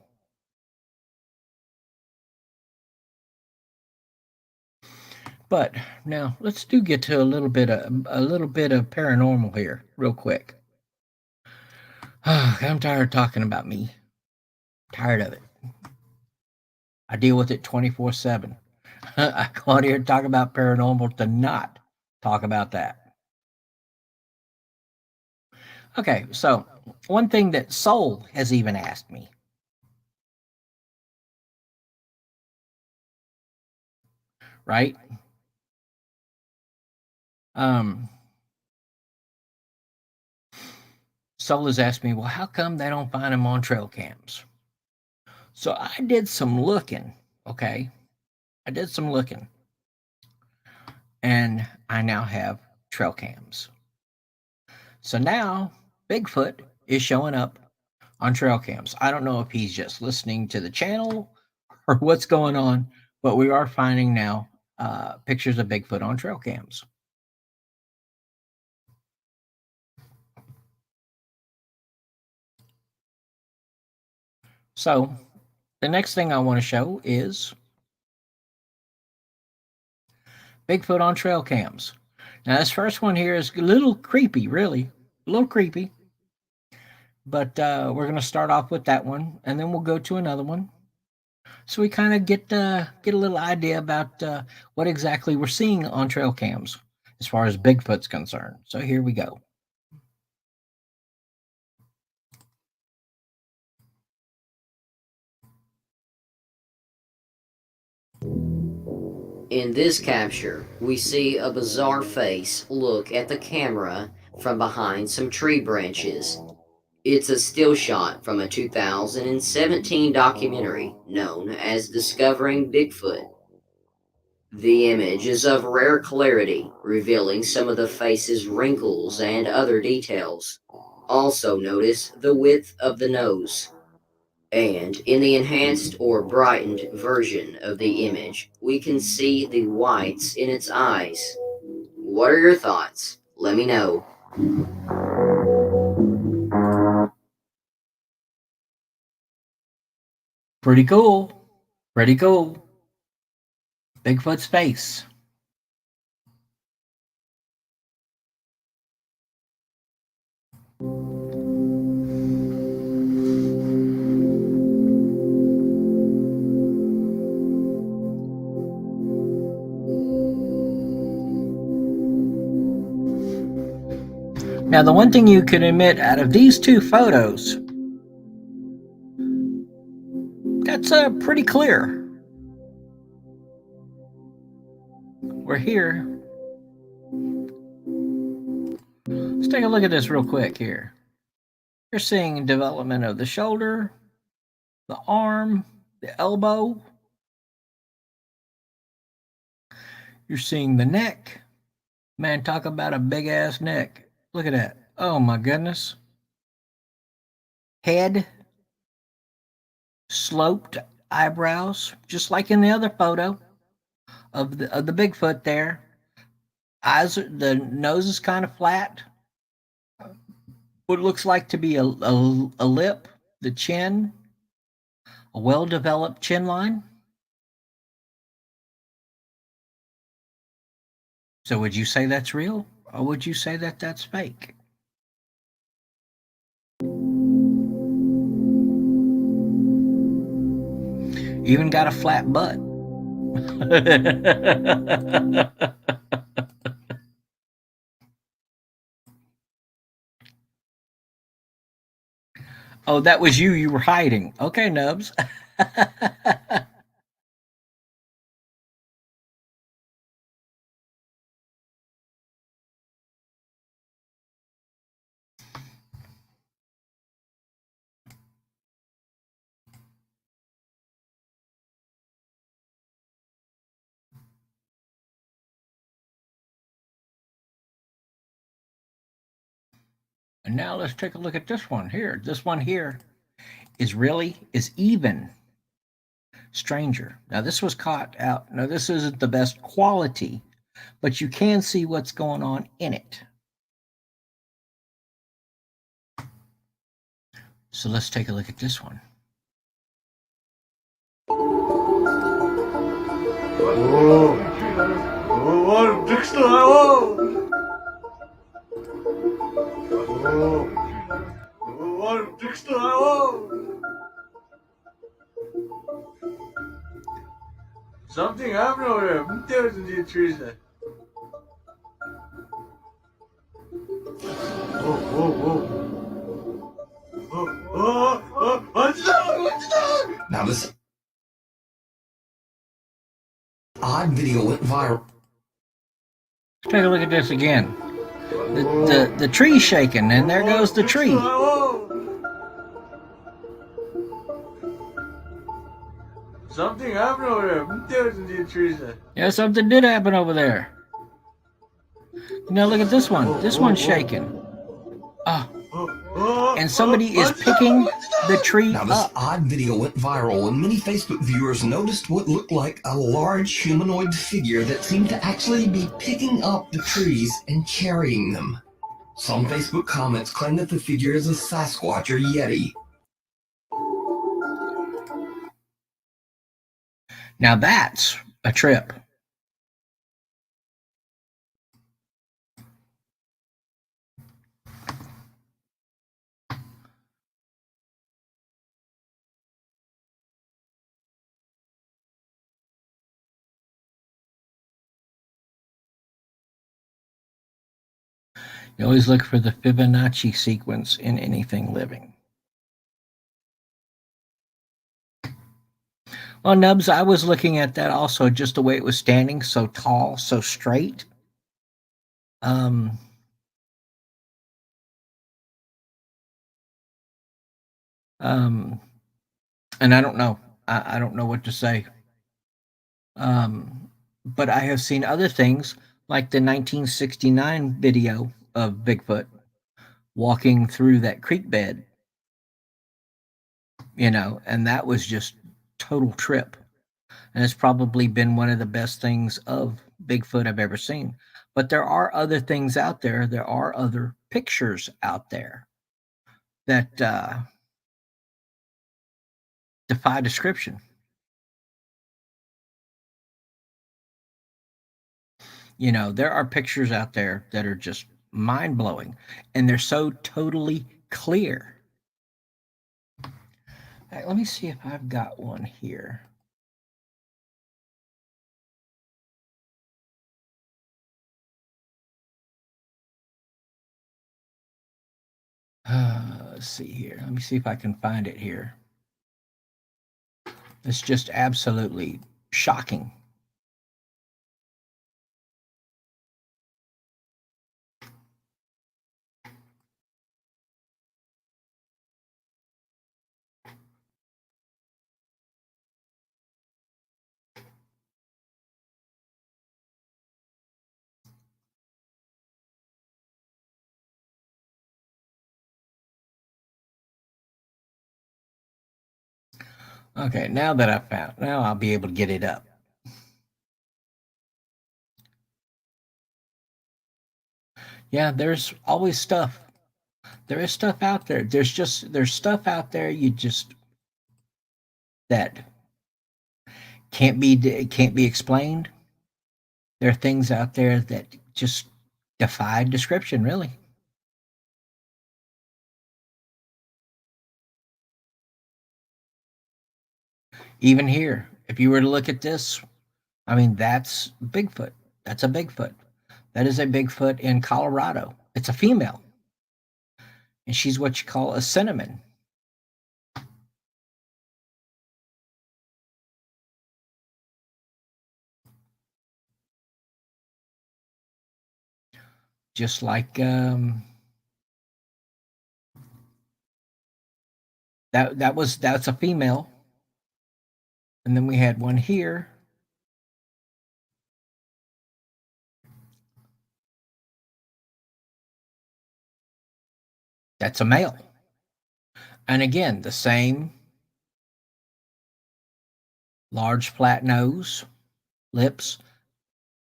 But now let's get to a little bit of paranormal here, real quick. I'm tired of talking about me. Tired of it. I deal with it 24/7. I go out here and talk about paranormal to not talk about that. Okay, so one thing that Soul has even asked me. Right? Soul has asked me, well, how come they don't find them on trail cams? So I did some looking, okay? I did some looking. And I now have trail cams. So now Bigfoot is showing up on trail cams. I don't know if he's just listening to the channel or what's going on, but we are finding now pictures of Bigfoot on trail cams. So the next thing I want to show is Bigfoot on trail cams. Now this first one here is a little creepy, really, a little creepy. But we're going to start off with that one, and then we'll go to another one, so we kind of get a little idea about what exactly we're seeing on trail cams as far as Bigfoot's concerned. So here we go. In this capture, we see a bizarre face look at the camera from behind some tree branches. It's a still shot from a 2017 documentary known as Discovering Bigfoot. The image is of rare clarity, revealing some of the face's wrinkles and other details. Also notice the width of the nose. And in the enhanced or brightened version of the image, we can see the whites in its eyes. What are your thoughts? Let me know. Pretty cool. Pretty cool. Bigfoot's face. Now, the one thing you can admit out of these two photos, that's pretty clear. We're here. Let's take a look at this real quick here. You're seeing development of the shoulder, the arm, the elbow. You're seeing the neck. Man, talk about a big ass neck. Look at that. Oh my goodness. Head, sloped eyebrows, just like in the other photo of the Bigfoot there. Eyes, the nose is kind of flat. What looks like to be a lip, the chin, a well-developed chin line. So would you say that's real, or would you say that that's fake? Even got a flat butt. Oh, that was you. You were hiding. Okay, Nubs. And now let's take a look at this one here. This one here is even stranger. Now this was caught out. Now this isn't the best quality, but you can see what's going on in it. So let's take a look at this one. Something happened over there. Who dares in the trees there? What's that? Now this odd video went viral. Let's take a look at this again. The tree's shaking, and there goes the tree. Something happened over there. Who dares in the trees there? Yeah, something did happen over there. Now look at this one. This one's shaking. Oh, and somebody is picking the tree Now, this up. odd video went viral, and many Facebook viewers noticed what looked like a large humanoid figure that seemed to actually be picking up the trees and carrying them. Some Facebook comments claim that the figure is a Sasquatch or Yeti. Now that's a trip. You always look for the Fibonacci sequence in anything living. Well, Nubs, I was looking at that also, just the way it was standing, so tall, so straight. And I don't know. I don't know what to say. But I have seen other things, like the 1969 video of Bigfoot walking through that creek bed, and that was just total trip. And it's probably been one of the best things of Bigfoot I've ever seen. But there are other things out there. There are other pictures out there that defy description. There are pictures out there that are just mind-blowing, and they're so totally clear. All right, let me see if I've got one here. Let's see here. Let me see if I can find it here. It's just absolutely shocking. Okay, now I'll be able to get it up. Yeah, there's always stuff. There is stuff out there. There's stuff out there that can't be explained. There are things out there that just defy description, really. Even here, if you were to look at this, that's Bigfoot. That's a Bigfoot. That is a Bigfoot in Colorado. It's a female. And she's what you call a cinnamon. Just like that's a female. And then we had one here. That's a male. And again, the same large flat nose, lips.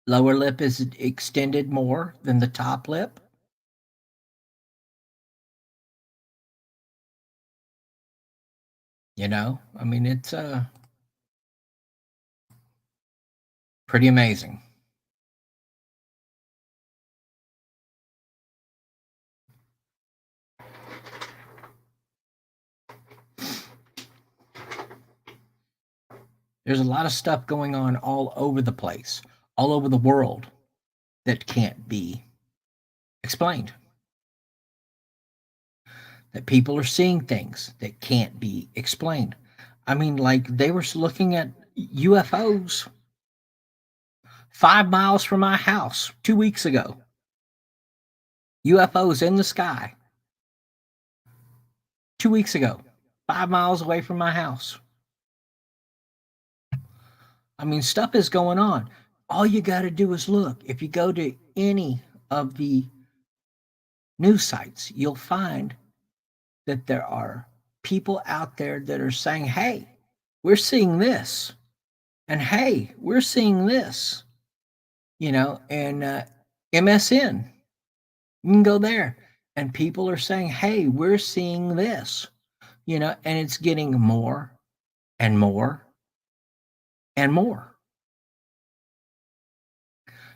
Lower lip is extended more than the top lip. It's pretty amazing. There's a lot of stuff going on all over the place, all over the world, that can't be explained. That people are seeing things that can't be explained. Like they were looking at UFOs 5 miles from my house 2 weeks ago. UFOs in the sky 2 weeks ago, 5 miles away from my house. Stuff is going on. All you got to do is look. If you go to any of the news sites, you'll find that there are people out there that are saying, hey, we're seeing this. And hey, we're seeing this. And MSN, you can go there. And people are saying, hey, we're seeing this. And it's getting more and more and more.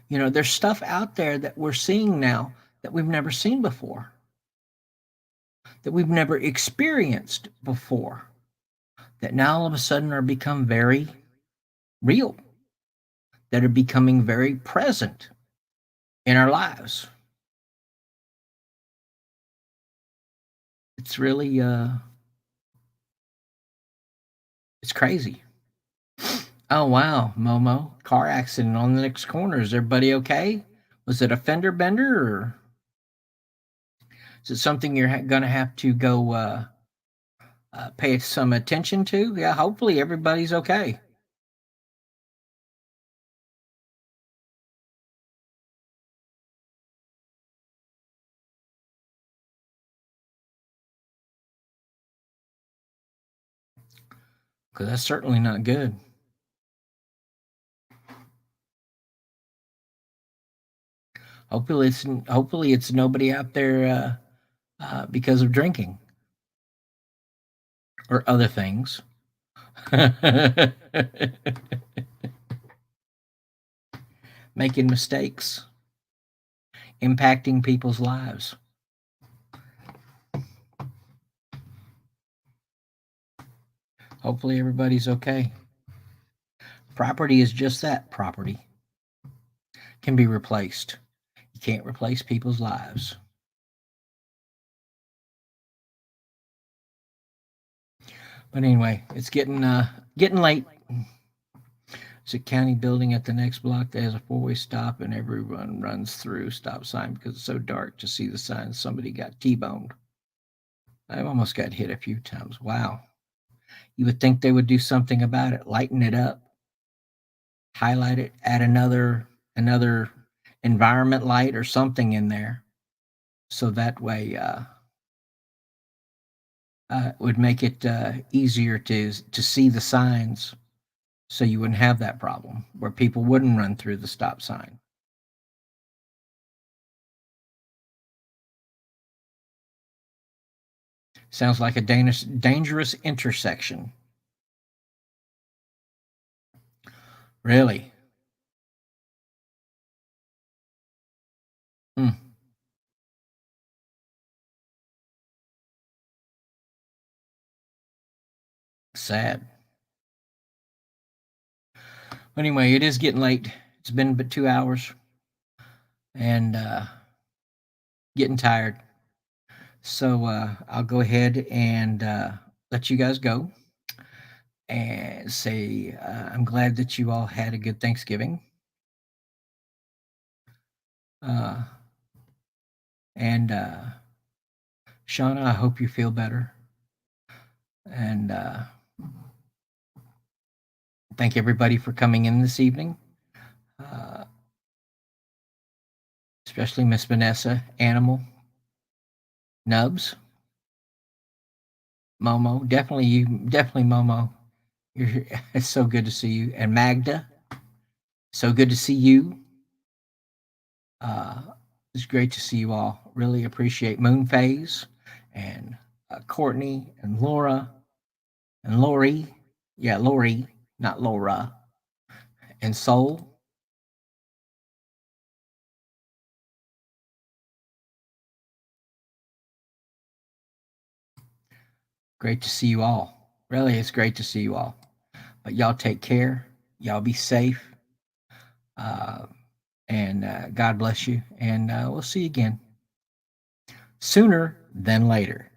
There's stuff out there that we're seeing now that we've never seen before, that we've never experienced before, that now all of a sudden are become very real, that are becoming very present in our lives. It's really it's crazy. Oh wow, Momo, car accident on the next corner. Is everybody okay? Was it a fender bender, or is it something you're going to have to go pay some attention to? Yeah, hopefully everybody's okay. Because that's certainly not good. Hopefully it's nobody out there because of drinking or other things. Making mistakes, impacting people's lives. Hopefully everybody's okay. Property is just that, property. Can be replaced. You can't replace people's lives. But anyway, it's getting late. It's a county building at the next block that has a four-way stop, and everyone runs through stop sign because it's so dark to see the sign. Somebody got T-boned. I've almost got hit a few times. Wow. You would think they would do something about it, lighten it up, highlight it, add another environment light or something in there, so that way it would make it easier to see the signs, so you wouldn't have that problem where people wouldn't run through the stop sign. Sounds like a dangerous intersection. Really? Hmm. Sad. Anyway, it is getting late. It's been but 2 hours, and getting tired. So I'll go ahead and let you guys go and say I'm glad that you all had a good Thanksgiving. And Shauna, I hope you feel better. And thank everybody for coming in this evening, especially Miss Vanessa, Animal, Nubs, Momo. Definitely Momo. It's so good to see you. And Magda, so good to see you. It's great to see you all. Really appreciate Moonphase and Courtney and Laura and Lori. Yeah, Lori, not Laura. And Soul. Great to see you all. Really, it's great to see you all. But y'all take care. Y'all be safe. And God bless you. And we'll see you again sooner than later.